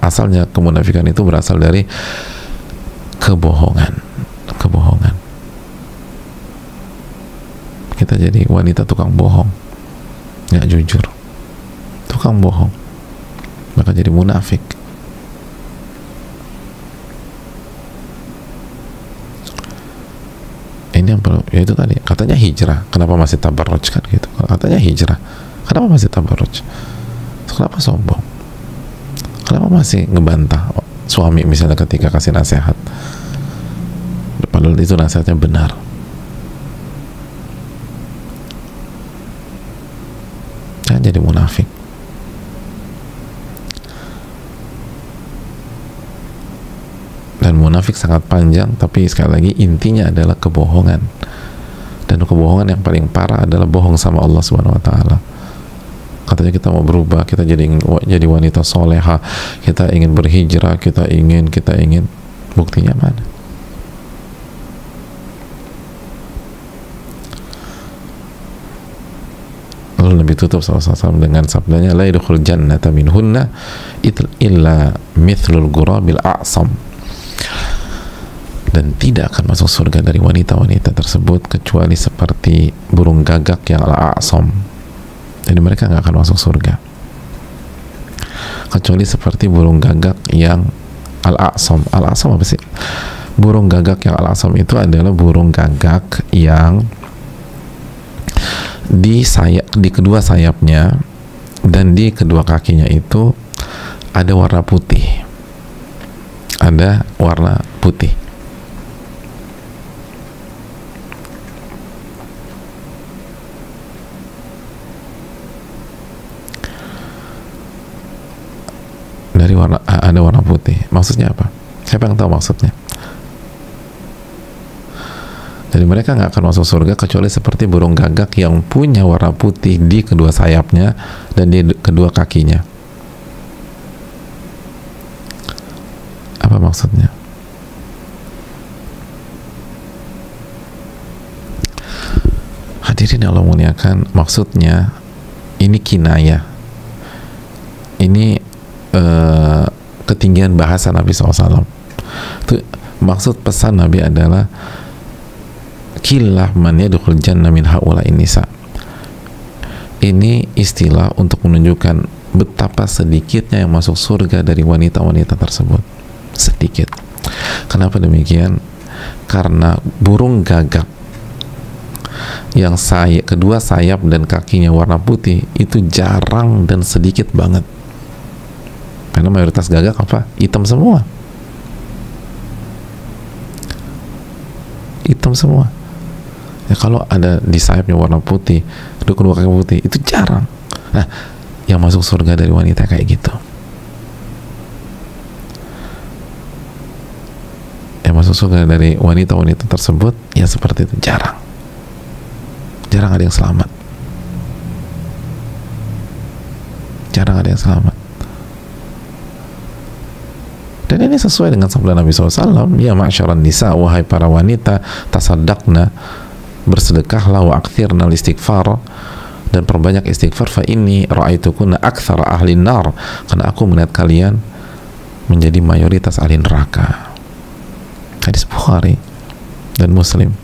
asalnya kemunafikan itu berasal dari kebohongan. Kita jadi wanita tukang bohong, nggak jujur, tukang bohong, maka jadi munafik. Ini yang perlu, ya itu tadi katanya hijrah, kenapa masih tabarruj kan gitu? Katanya hijrah, kenapa masih tabarruj? Kenapa sombong? Kenapa masih ngebantah suami misalnya ketika kasih nasihat, padahal itu nasihatnya benar? Jangan jadi munafik. Dan munafik sangat panjang, tapi sekali lagi intinya adalah kebohongan. Dan kebohongan yang paling parah adalah bohong sama Allah Subhanahu wa taala. Katanya kita mau berubah, kita jadi wanita soleha, kita ingin berhijrah, kita ingin, buktinya mana? Lalu Nabi tutup SAW dengan sabdanya, la yadkhul jannata minhunna illa mithlul ghurabil a'sam. Dan tidak akan masuk surga dari wanita-wanita tersebut kecuali seperti burung gagak yang al-a'sam. Jadi mereka nggak akan masuk surga kecuali seperti burung gagak yang al-a'sam. Al-a'sam apa sih? Burung gagak yang al-a'sam itu adalah burung gagak yang di kedua sayapnya dan di kedua kakinya itu ada warna putih. Ada warna putih. Ada warna putih. Maksudnya apa? Siapa yang tahu maksudnya? Jadi mereka nggak akan masuk surga kecuali seperti burung gagak yang punya warna putih di kedua sayapnya dan di kedua kakinya. Apa maksudnya? Hadirin Allah muliakan, maksudnya ini kinayah. Ini ketinggian bahasa Nabi SAW. Itu maksud pesan Nabi adalah killah man yadkhul jannah min haula'in nisa. Ini istilah untuk menunjukkan betapa sedikitnya yang masuk surga dari wanita-wanita tersebut. Sedikit. Kenapa demikian? Karena burung gagak yang kedua sayap dan kakinya warna putih itu jarang dan sedikit banget. Karena mayoritas gagak apa? Hitam semua. Hitam semua. Ya kalau ada di sayapnya warna putih, kedua kaki putih, itu jarang. Nah, yang masuk surga dari wanita kayak gitu. Yang masuk surga dari wanita-wanita tersebut, ya seperti itu, jarang. Jarang ada yang selamat. Jarang ada yang selamat. Dan ini sesuai dengan sabda Nabi SAW, ya ma'syaran nisa, wahai para wanita, tasaddaqna, bersedekahlah, wa akthirna istighfar, dan perbanyak istighfar, fa inni ra'aitukunna aktsara ahli nar, karena aku melihat kalian menjadi mayoritas ahli neraka. Hadis Bukhari dan Muslim.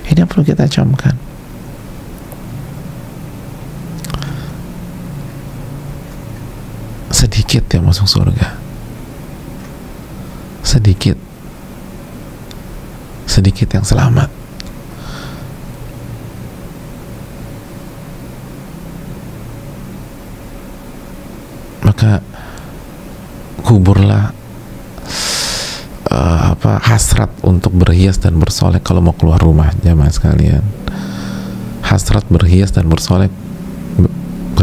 Ini yang perlu kita camkan. Sedikit yang masuk surga, sedikit yang selamat. Maka kuburlah hasrat untuk berhias dan bersolek kalau mau keluar rumah, jamaah sekalian. Hasrat berhias dan bersolek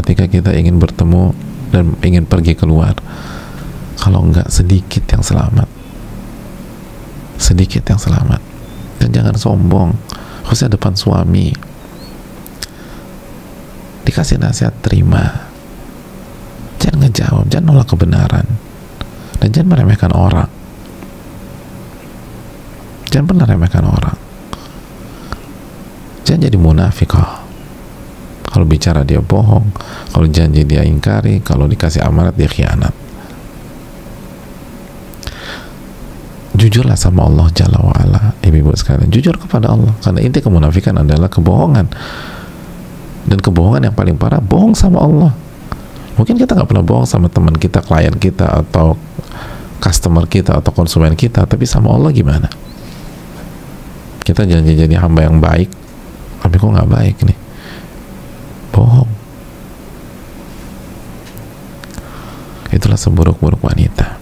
ketika kita ingin bertemu dan ingin pergi keluar. Kalau enggak, sedikit yang selamat, sedikit yang selamat. Dan jangan sombong, khususnya depan suami. Dikasih nasihat, terima, jangan ngejawab, jangan nolak kebenaran, dan jangan meremehkan orang. Jangan pernah remehkan orang. Jangan jadi munafikah. Kalau bicara dia bohong, kalau janji dia ingkari, kalau dikasih amanat dia khianat. Jujurlah sama Allah Jalla wa'ala, ibu-ibu sekalian. Jujur kepada Allah, karena inti kemunafikan adalah kebohongan. Dan kebohongan yang paling parah, bohong sama Allah. Mungkin kita nggak pernah bohong sama teman kita, klien kita, atau customer kita, atau konsumen kita, tapi sama Allah gimana? Kita janji jadi hamba yang baik, tapi kok nggak baik nih? Bohong. Itulah seburuk-buruk wanita.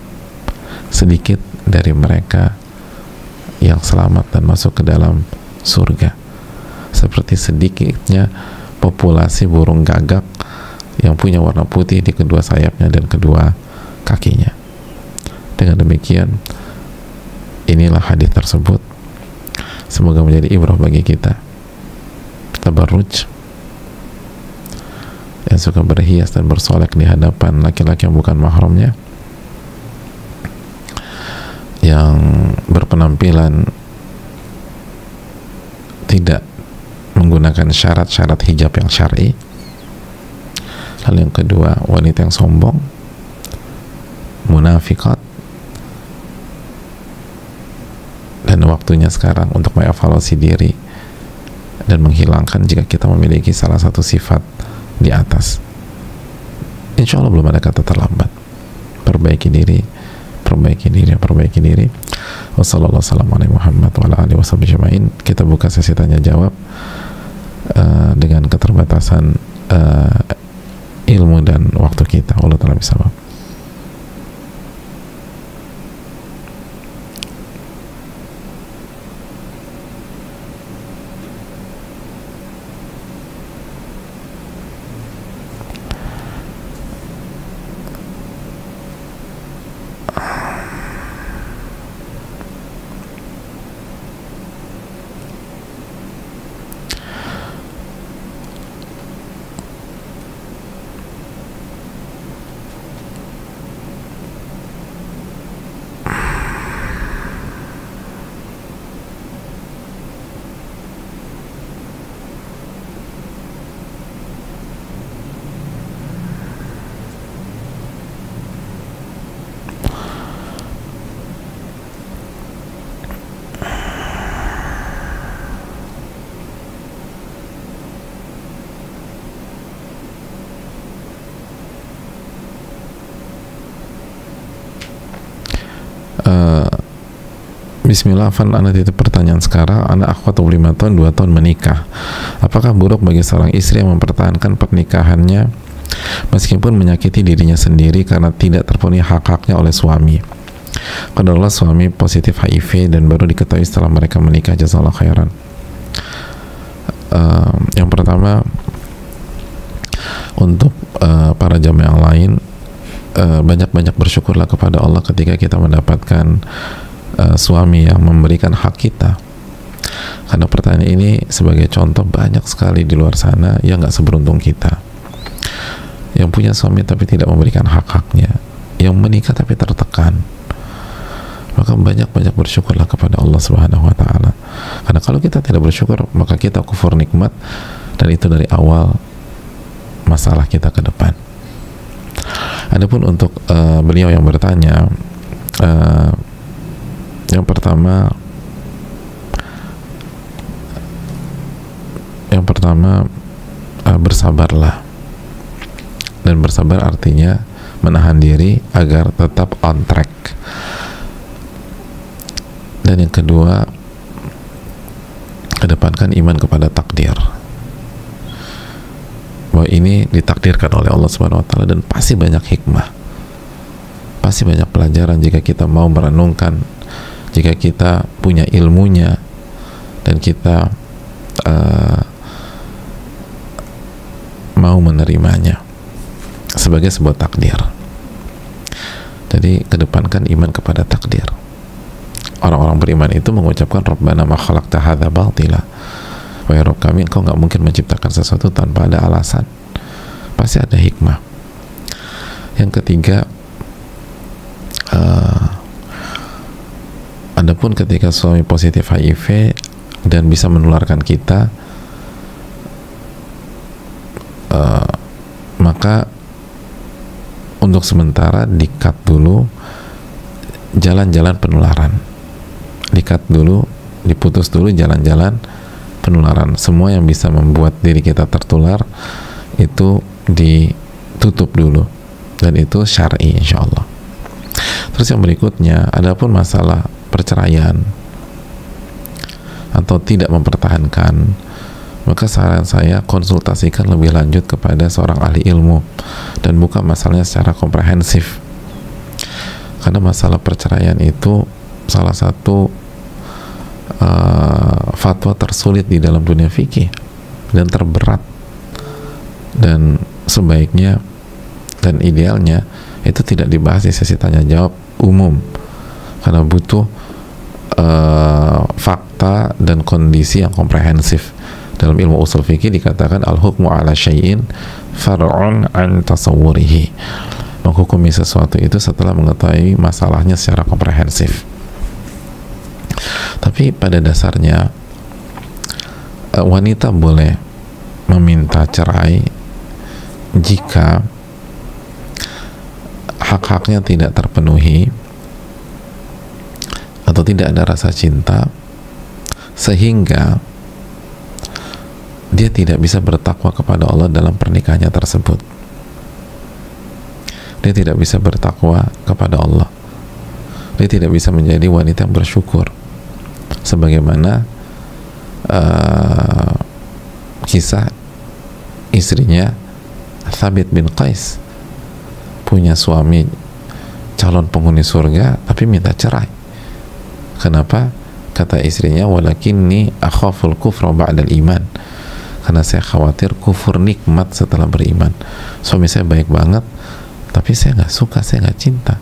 Sedikit dari mereka yang selamat dan masuk ke dalam surga, seperti sedikitnya populasi burung gagak yang punya warna putih di kedua sayapnya dan kedua kakinya. Dengan demikian, inilah hadis tersebut. Semoga menjadi ibrah bagi kita. Tabarruj, yang suka berhias dan bersolek di hadapan laki-laki yang bukan mahramnya, yang berpenampilan tidak menggunakan syarat-syarat hijab yang syar'i. Lalu yang kedua, wanita yang sombong, munafikat. Dan waktunya sekarang untuk mengevaluasi diri dan menghilangkan jika kita memiliki salah satu sifat di atas. Insya Allah belum ada kata terlambat. Perbaiki diri, perbaiki diri, perbaiki diri. Wassalamualaikum warahmatullahi wabarakatuh. Kita buka sesi tanya jawab dengan keterbatasan ilmu dan waktu kita. Allah Ta'ala bisawab. Bismillah, Ana titip pertanyaan sekarang. Ana akhwatu 5 tahun, 2 tahun menikah. Apakah buruk bagi seorang istri yang mempertahankan pernikahannya meskipun menyakiti dirinya sendiri karena tidak terpenuhi hak-haknya oleh suami? Qadarullah suami positif HIV dan baru diketahui setelah mereka menikah. Jazakallahu khairan. Yang pertama, untuk para jamaah yang lain, banyak-banyak bersyukurlah kepada Allah ketika kita mendapatkan suami yang memberikan hak kita. Karena pertanyaan ini sebagai contoh banyak sekali di luar sana yang nggak seberuntung kita, yang punya suami tapi tidak memberikan hak-haknya, yang menikah tapi tertekan. Maka banyak-banyak bersyukurlah kepada Allah Subhanahu wa Ta'ala. Karena kalau kita tidak bersyukur, maka kita kufur nikmat, dan itu dari awal masalah kita ke depan. Adapun untuk beliau yang bertanya, yang pertama bersabarlah. Dan bersabar artinya menahan diri agar tetap on track. Dan yang kedua, kedepankan iman kepada takdir, bahwa ini ditakdirkan oleh Allah Subhanahu wa Ta'ala, dan pasti banyak hikmah, pasti banyak pelajaran jika kita mau merenungkan, jika kita punya ilmunya, dan kita mau menerimanya sebagai sebuah takdir. Jadi kedepankan iman kepada takdir. Orang-orang beriman itu mengucapkan Rabbana ma khalaqta hadza batila, wahai Rabb kami, engkau nggak mungkin menciptakan sesuatu tanpa ada alasan, pasti ada hikmah. Yang ketiga, adapun ketika suami positif HIV dan bisa menularkan kita, maka untuk sementara di-cut dulu jalan-jalan penularan, di-cut dulu, diputus dulu jalan-jalan penularan. Semua yang bisa membuat diri kita tertular itu ditutup dulu, dan itu syar'i insyaallah. Terus yang berikutnya, adapun masalah perceraian atau tidak mempertahankan, maka saran saya konsultasikan lebih lanjut kepada seorang ahli ilmu dan buka masalahnya secara komprehensif. Karena masalah perceraian itu salah satu fatwa tersulit di dalam dunia fikih dan terberat, dan sebaiknya dan idealnya itu tidak dibahas di sesi tanya jawab umum, karena butuh fakta dan kondisi yang komprehensif. Dalam ilmu usul fikih dikatakan al-hukmu ala syai'in far'un an tasawwurihi, menghukumi sesuatu itu setelah mengetahui masalahnya secara komprehensif. Tapi pada dasarnya wanita boleh meminta cerai jika hak-haknya tidak terpenuhi atau tidak ada rasa cinta sehingga dia tidak bisa bertakwa kepada Allah dalam pernikahannya tersebut. Dia tidak bisa bertakwa kepada Allah, dia tidak bisa menjadi wanita yang bersyukur, sebagaimana kisah istrinya Thabit bin Qais, punya suami calon penghuni surga tapi minta cerai. Kenapa? Kata istrinya, walakinni akhaful kufra ba'dal iman, karena saya khawatir kufur nikmat setelah beriman. Suami saya baik banget, tapi saya nggak suka, saya nggak cinta,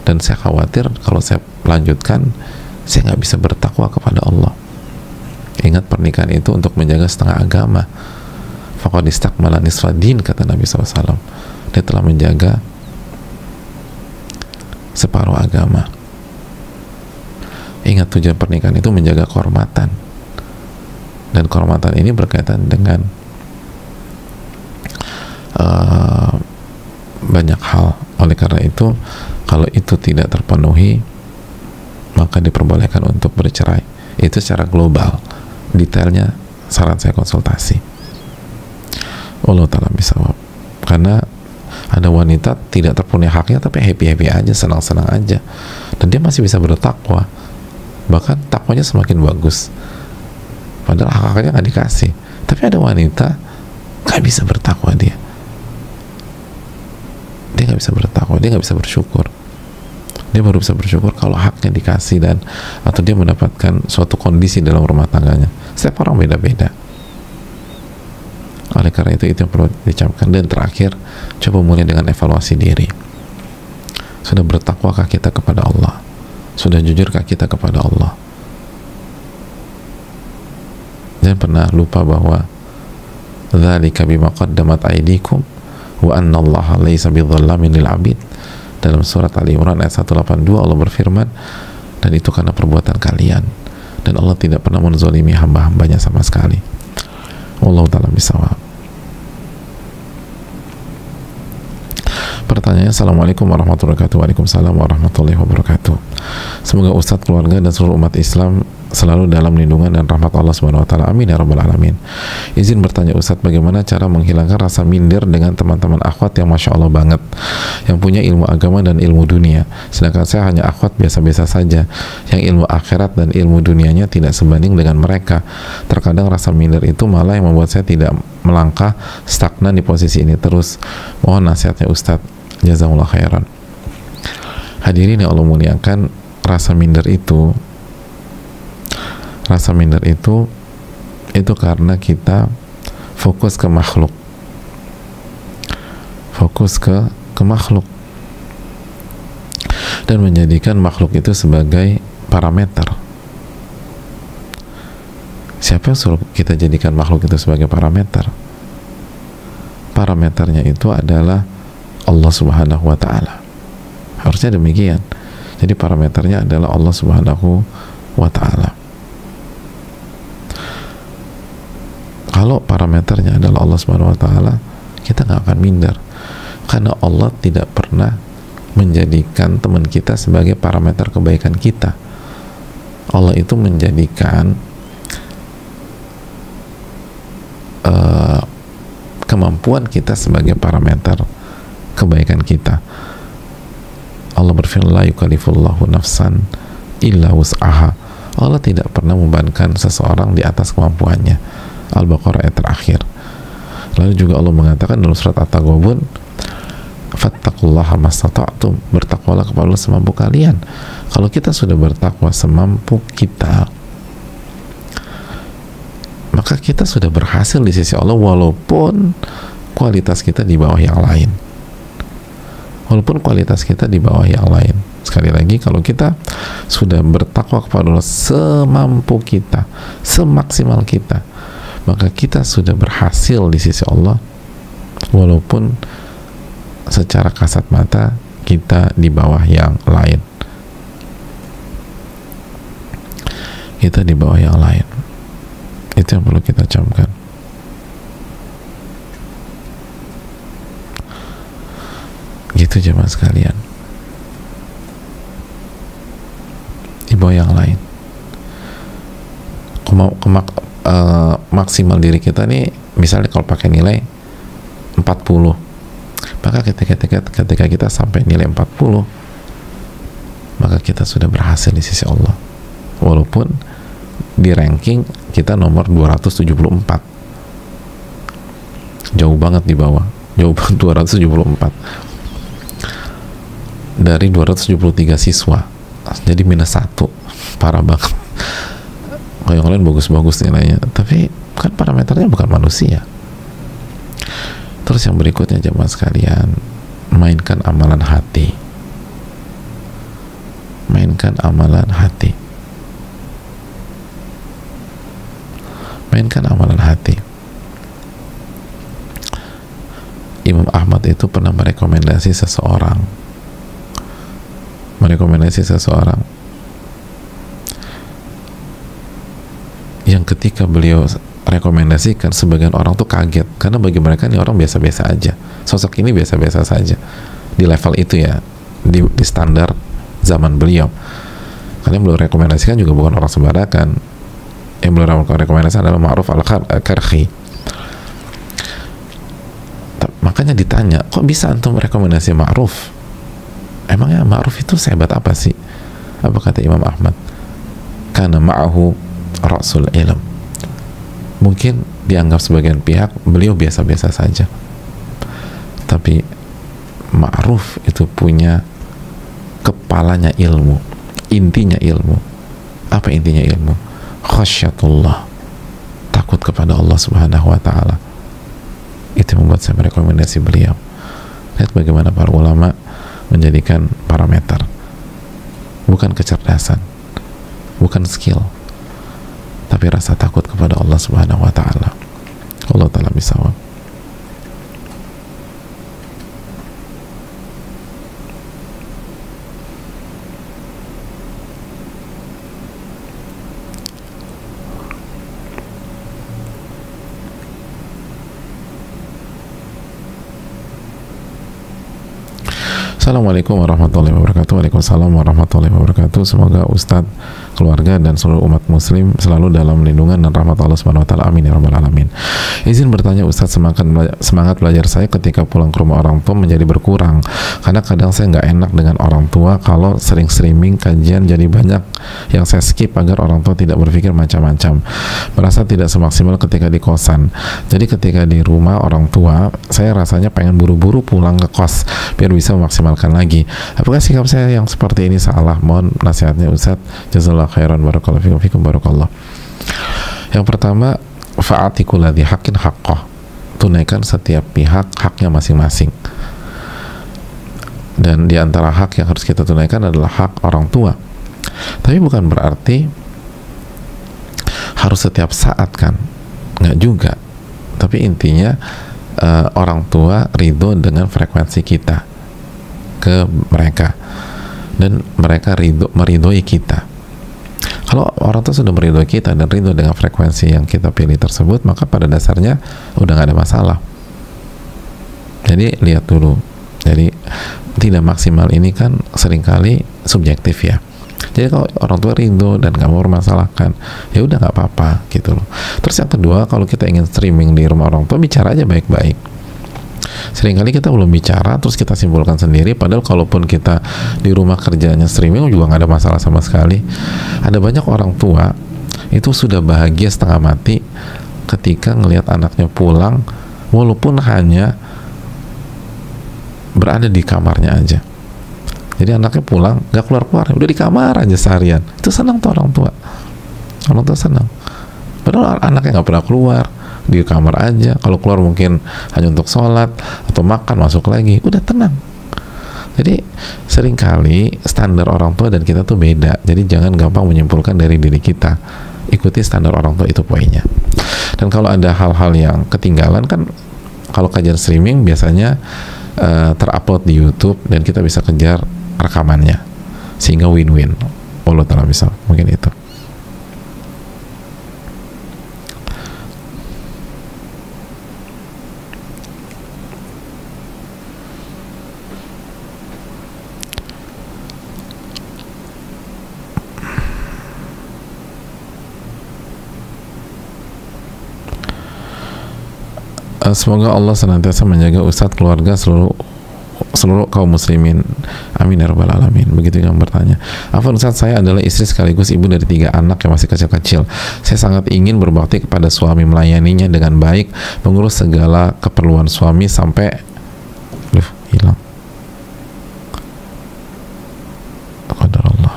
dan saya khawatir kalau saya lanjutkan saya nggak bisa bertakwa kepada Allah. Ingat, pernikahan itu untuk menjaga setengah agama. Faqad istakmala nisfa din, kata Nabi SAW. Dia telah menjaga separuh agama. Ingat, tujuan pernikahan itu menjaga kehormatan, dan kehormatan ini berkaitan dengan banyak hal. Oleh karena itu, kalau itu tidak terpenuhi, maka diperbolehkan untuk bercerai. Itu secara global. Detailnya saran saya konsultasi. Allah ta'ala bisawab. Karena ada wanita tidak terpenuhi haknya tapi happy-happy aja, senang-senang aja, dan dia masih bisa bertakwa, bahkan takwanya semakin bagus, padahal hak-haknya nggak dikasih. Tapi ada wanita nggak bisa bertakwa, dia nggak bisa bertakwa, dia nggak bisa bersyukur. Dia baru bisa bersyukur kalau haknya dikasih, dan atau dia mendapatkan suatu kondisi dalam rumah tangganya. Setiap orang beda-beda. Oleh karena itu yang perlu dicamkan. Dan terakhir, coba mulai dengan evaluasi diri. Sudah bertakwakah kita kepada Allah? Sudah jujurkah kita kepada Allah? kalian pernah lupa bahwa dzalika bima qaddamat aydikum wa anna allaha laysa bidzallamin lil abid. Dalam surat Ali Imran ayat 182 Allah berfirman, dan itu karena perbuatan kalian, dan Allah tidak pernah menzalimi hamba-hambanya sama sekali. Wallahu ta'ala bisawab. Pertanyaannya, Assalamualaikum warahmatullahi wabarakatuh. Waalaikumsalam warahmatullahi wabarakatuh. Semoga Ustadz, keluarga, dan seluruh umat Islam selalu dalam lindungan dan rahmat Allah Subhanahu wa taala. Amin ya rabbal alamin. Izin bertanya Ustadz, bagaimana cara menghilangkan rasa minder dengan teman-teman akhwat yang Masya Allah banget, yang punya ilmu agama dan ilmu dunia, sedangkan saya hanya akhwat biasa-biasa saja, yang ilmu akhirat dan ilmu dunianya tidak sebanding dengan mereka. Terkadang rasa minder itu malah yang membuat saya tidak melangkah, stagnan di posisi ini terus. Mohon nasihatnya Ustadz, jazakumullah khairan. Hadirin yang Allah muliakan, rasa minder itu karena kita fokus ke makhluk, dan menjadikan makhluk itu sebagai parameter. Siapa yang suruh kita jadikan makhluk itu sebagai parameter? Parameternya itu adalah Allah Subhanahu wa ta'ala. Harusnya demikian. Jadi parameternya adalah Allah Subhanahu wa ta'ala. Kalau parameternya adalah Allah Subhanahu wa ta'ala, kita nggak akan minder, karena Allah tidak pernah menjadikan teman kita sebagai parameter kebaikan kita. Allah itu menjadikan kemampuan kita sebagai parameter kebaikan kita. Allah berfirman, la yukallifullahu nafsan illa wus'aha. Allah tidak pernah membebankan seseorang di atas kemampuannya. Al-Baqarah ayat terakhir. Lalu juga Allah mengatakan dalam surat At-Taghabun, fattaqullaha mastata'tum, bertakwalah kepada Allah semampu kalian. Kalau kita sudah bertakwa semampu kita, maka kita sudah berhasil di sisi Allah, walaupun kualitas kita di bawah yang lain. Sekali lagi, kalau kita sudah bertakwa kepada Allah semampu kita, semaksimal kita, maka kita sudah berhasil di sisi Allah, walaupun secara kasat mata kita di bawah yang lain. Itu yang perlu kita camkan. Gitu jemaah sekalian, di bawah yang lain. Maksimal diri kita nih, misalnya kalau pakai nilai 40, maka ketika kita sampai nilai 40, maka kita sudah berhasil di sisi Allah, walaupun di ranking kita nomor 274, jauh banget di bawah, jauh banget, 274 dari 273 siswa, jadi -1, parah banget. Kalau yang lain bagus-bagus nilainya, tapi kan parameternya bukan manusia. Terus yang berikutnya jemaah sekalian, mainkan amalan hati. Imam Ahmad itu pernah merekomendasi seseorang yang ketika beliau rekomendasikan, sebagian orang tuh kaget, karena bagi mereka ini orang biasa-biasa aja, sosok ini biasa-biasa saja di level itu ya, di standar zaman beliau. Karena yang beliau rekomendasikan juga bukan orang sembarangan. Yang beliau rekomendasikan adalah Ma'ruf al-Karhi. Makanya ditanya, kok bisa antum rekomendasi Ma'ruf? Emangnya Ma'ruf itu sehebat apa sih? Apa kata Imam Ahmad? Karena ma'ahu ra'sul ilm. Mungkin dianggap sebagian pihak beliau biasa-biasa saja, tapi Ma'ruf itu punya kepalanya ilmu, intinya ilmu. Apa intinya ilmu? Khasyatullah, takut kepada Allah Subhanahu wa ta'ala. Itu membuat saya merekomendasi beliau. Lihat bagaimana para ulama menjadikan parameter, bukan kecerdasan, bukan skill, tapi rasa takut kepada Allah Subhanahu wa taala. Allah taala bisawab. Assalamualaikum warahmatullahi wabarakatuh. Waalaikumsalam warahmatullahi wabarakatuh. Semoga Ustadz, keluarga, dan seluruh umat muslim selalu dalam lindungan dan rahmat Allah Subhanahu wa taala. Amin ya rabbal alamin. Izin bertanya Ustadz, semangat belajar saya ketika pulang ke rumah orang tua menjadi berkurang. Karena kadang saya nggak enak dengan orang tua kalau sering streaming kajian, jadi banyak yang saya skip agar orang tua tidak berpikir macam-macam. Merasa tidak semaksimal ketika di kosan. Jadi ketika di rumah orang tua, saya rasanya pengen buru-buru pulang ke kos biar bisa memaksimalkan lagi. Apakah sikap saya yang seperti ini salah? Mohon nasihatnya Ustadz. Jazakallahu khairan, barakallahu fikum, barakallah. Yang pertama, fa'ati kulladzi haqqin haqqah. Tunaikan setiap pihak haknya masing-masing. Dan di antara hak yang harus kita tunaikan adalah hak orang tua. Tapi bukan berarti harus setiap saat, kan? Nggak juga. Tapi intinya orang tua ridho dengan frekuensi kita ke mereka, dan mereka meridhoi kita. Kalau orang tua sudah meridhoi kita dan ridho dengan frekuensi yang kita pilih tersebut, maka pada dasarnya udah gak ada masalah. Jadi lihat dulu. Jadi tidak maksimal ini kan seringkali subjektif ya. Jadi kalau orang tua ridho dan gak mau mempermasalahkan, ya udah gak apa-apa gitu loh. Terus yang kedua, kalau kita ingin streaming di rumah orang tua, bicara aja baik-baik. Seringkali kita belum bicara, terus kita simpulkan sendiri, padahal kalaupun kita di rumah kerjanya streaming juga nggak ada masalah sama sekali. Ada banyak orang tua itu sudah bahagia setengah mati ketika ngelihat anaknya pulang, walaupun hanya berada di kamarnya aja. Jadi anaknya pulang, nggak keluar-keluar, udah di kamar aja seharian. Itu senang tuh orang tua. Orang tua senang. Padahal anaknya nggak pernah keluar, di kamar aja. Kalau keluar mungkin hanya untuk sholat atau makan, masuk lagi, udah tenang. Jadi seringkali standar orang tua dan kita tuh beda. Jadi jangan gampang menyimpulkan dari diri kita. Ikuti standar orang tua, itu poinnya. Dan kalau ada hal-hal yang ketinggalan, kan kalau kajian streaming biasanya terupload di YouTube dan kita bisa kejar rekamannya, sehingga win-win. Allah taala bisa, mungkin itu. Semoga Allah senantiasa menjaga Ustadz, keluarga, seluruh kaum muslimin. Amin ya rabbal alamin. Begitu yang bertanya. Afwan Ustadz, saya adalah istri sekaligus ibu dari 3 anak yang masih kecil-kecil. Saya sangat ingin berbakti kepada suami, melayaninya dengan baik, mengurus segala keperluan suami sampai hilang. Qadarullah.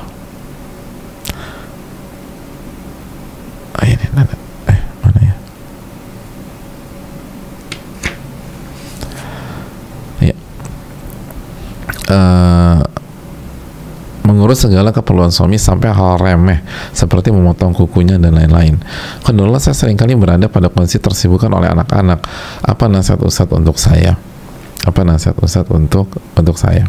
Ini mana ya? Mengurus segala keperluan suami sampai hal remeh seperti memotong kukunya dan lain-lain. Kedua, saya seringkali berada pada kondisi tersibukkan oleh anak-anak. Apa nasihat Ustadz untuk saya? Apa nasihat Ustadz untuk saya?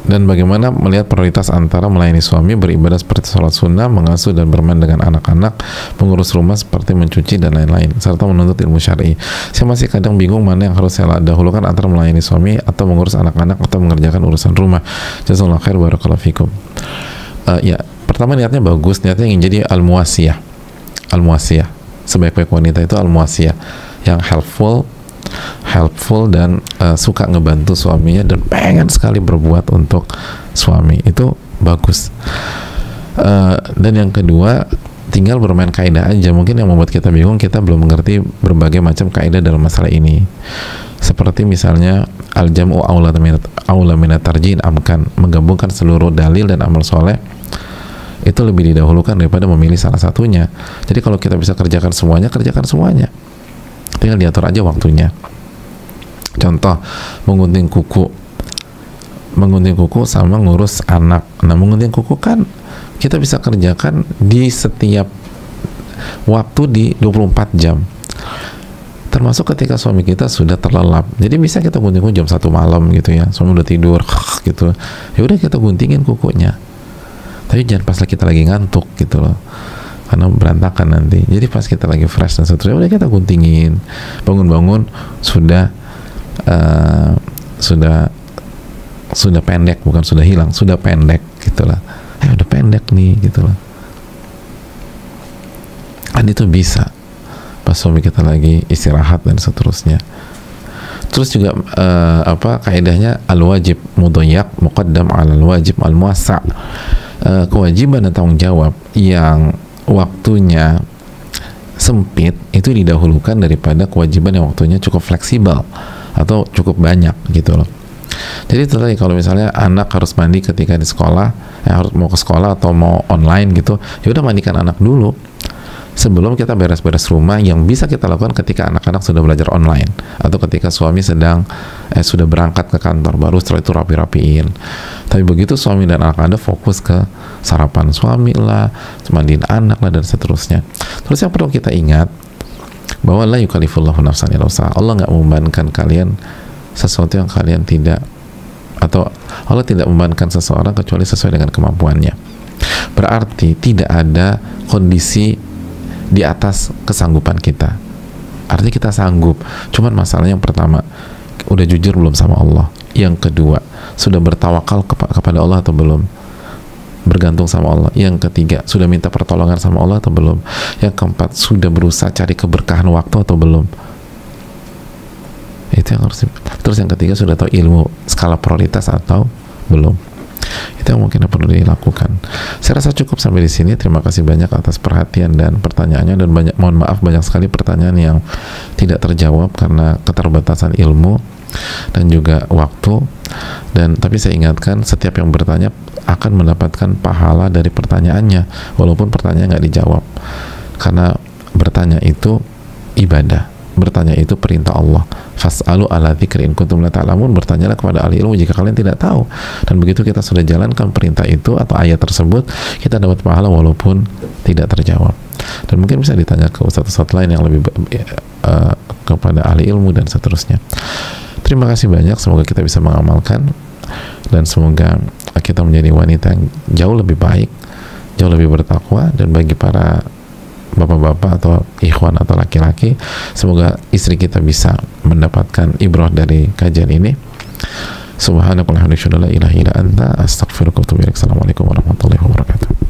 Dan bagaimana melihat prioritas antara melayani suami, beribadah seperti sholat sunnah, mengasuh dan bermain dengan anak-anak, mengurus rumah seperti mencuci dan lain-lain, serta menuntut ilmu syar'i. Saya masih kadang bingung mana yang harus saya dahulukan antara melayani suami atau mengurus anak-anak atau mengerjakan urusan rumah. Jazakallahu khair, barakallahu fikum. Ya, pertama niatnya bagus, niatnya ingin jadi al-muwasiyah. Al-muwasiyah, sebaik-baik wanita itu al-muwasiyah, yang helpful dan suka ngebantu suaminya dan pengen sekali berbuat untuk suami, itu bagus. Dan yang kedua, tinggal bermain kaidah aja. Mungkin yang membuat kita bingung, kita belum mengerti berbagai macam kaidah dalam masalah ini, seperti misalnya al-jam'u aula minat tarjih amkan, menggabungkan seluruh dalil dan amal soleh itu lebih didahulukan daripada memilih salah satunya. Jadi kalau kita bisa kerjakan semuanya, tinggal diatur aja waktunya. Contoh, menggunting kuku Mengunting kuku sama ngurus anak. Nah, mengunting kuku kan kita bisa kerjakan di setiap waktu di 24 jam. Termasuk ketika suami kita sudah terlelap. Jadi bisa kita gunting jam 1 malam gitu ya. Suami udah tidur gitu. Ya udah kita guntingin kukunya. Tapi jangan pas kita lagi ngantuk gitu loh. Karena berantakan nanti. Jadi pas kita lagi fresh dan seterusnya, udah kita guntingin. Bangun-bangun sudah pendek, bukan sudah hilang, sudah pendek gitulah. Udah pendek nih gitulah. Kan itu bisa pas suami kita lagi istirahat dan seterusnya. Terus juga kaidahnya al-wajib mudayyak muqaddam 'ala al-wajib al-muwassa'. Kewajiban dan tanggung jawab yang waktunya sempit itu didahulukan daripada kewajiban yang waktunya cukup fleksibel atau cukup banyak gitu loh. Jadi tadi kalau misalnya anak harus mandi ketika di sekolah, harus mau ke sekolah atau mau online gitu, ya udah mandikan anak dulu sebelum kita beres-beres rumah, yang bisa kita lakukan ketika anak-anak sudah belajar online atau ketika suami sedang sudah berangkat ke kantor, baru setelah itu rapi-rapiin. Tapi begitu suami dan anak Anda fokus ke sarapan suami lah, mandiin anak lah dan seterusnya. Terus yang perlu kita ingat bahwa la yukallifullahu nafsan illa wus'aha. Allah nggak membebankan kalian sesuatu yang kalian tidak, atau Allah tidak membebankan seseorang kecuali sesuai dengan kemampuannya. Berarti tidak ada kondisi di atas kesanggupan kita. Artinya kita sanggup. Cuman masalahnya yang pertama, udah jujur belum sama Allah? Yang kedua, sudah bertawakal kepada Allah atau belum? Bergantung sama Allah. Yang ketiga, sudah minta pertolongan sama Allah atau belum? Yang keempat, sudah berusaha cari keberkahan waktu atau belum? Itu yang harus. Terus yang ketiga, sudah tahu ilmu skala prioritas atau belum? Itu yang mungkin perlu dilakukan. Saya rasa cukup sampai di sini. Terima kasih banyak atas perhatian dan pertanyaannya, dan mohon maaf banyak sekali pertanyaan yang tidak terjawab karena keterbatasan ilmu dan juga waktu. Dan tapi saya ingatkan, setiap yang bertanya akan mendapatkan pahala dari pertanyaannya walaupun pertanyaan nggak dijawab, karena bertanya itu ibadah, bertanya itu perintah Allah. Fas'alu ala dzikri in kuntum la ta'lamun. Bertanyalah kepada ahli ilmu jika kalian tidak tahu. Dan begitu kita sudah jalankan perintah itu atau ayat tersebut, kita dapat pahala walaupun tidak terjawab. Dan mungkin bisa ditanya ke ustadz-ustadz lain yang lebih kepada ahli ilmu dan seterusnya. Terima kasih banyak, semoga kita bisa mengamalkan dan semoga kita menjadi wanita yang jauh lebih baik, jauh lebih bertakwa. Dan bagi para bapak-bapak atau ikhwan atau laki-laki, semoga istri kita bisa mendapatkan ibrah dari kajian ini. Subhanakallahumma wa bihamdika, la ilaha illa anta, astaghfiruka wa atubu ilaik. Assalamualaikum warahmatullahi wabarakatuh.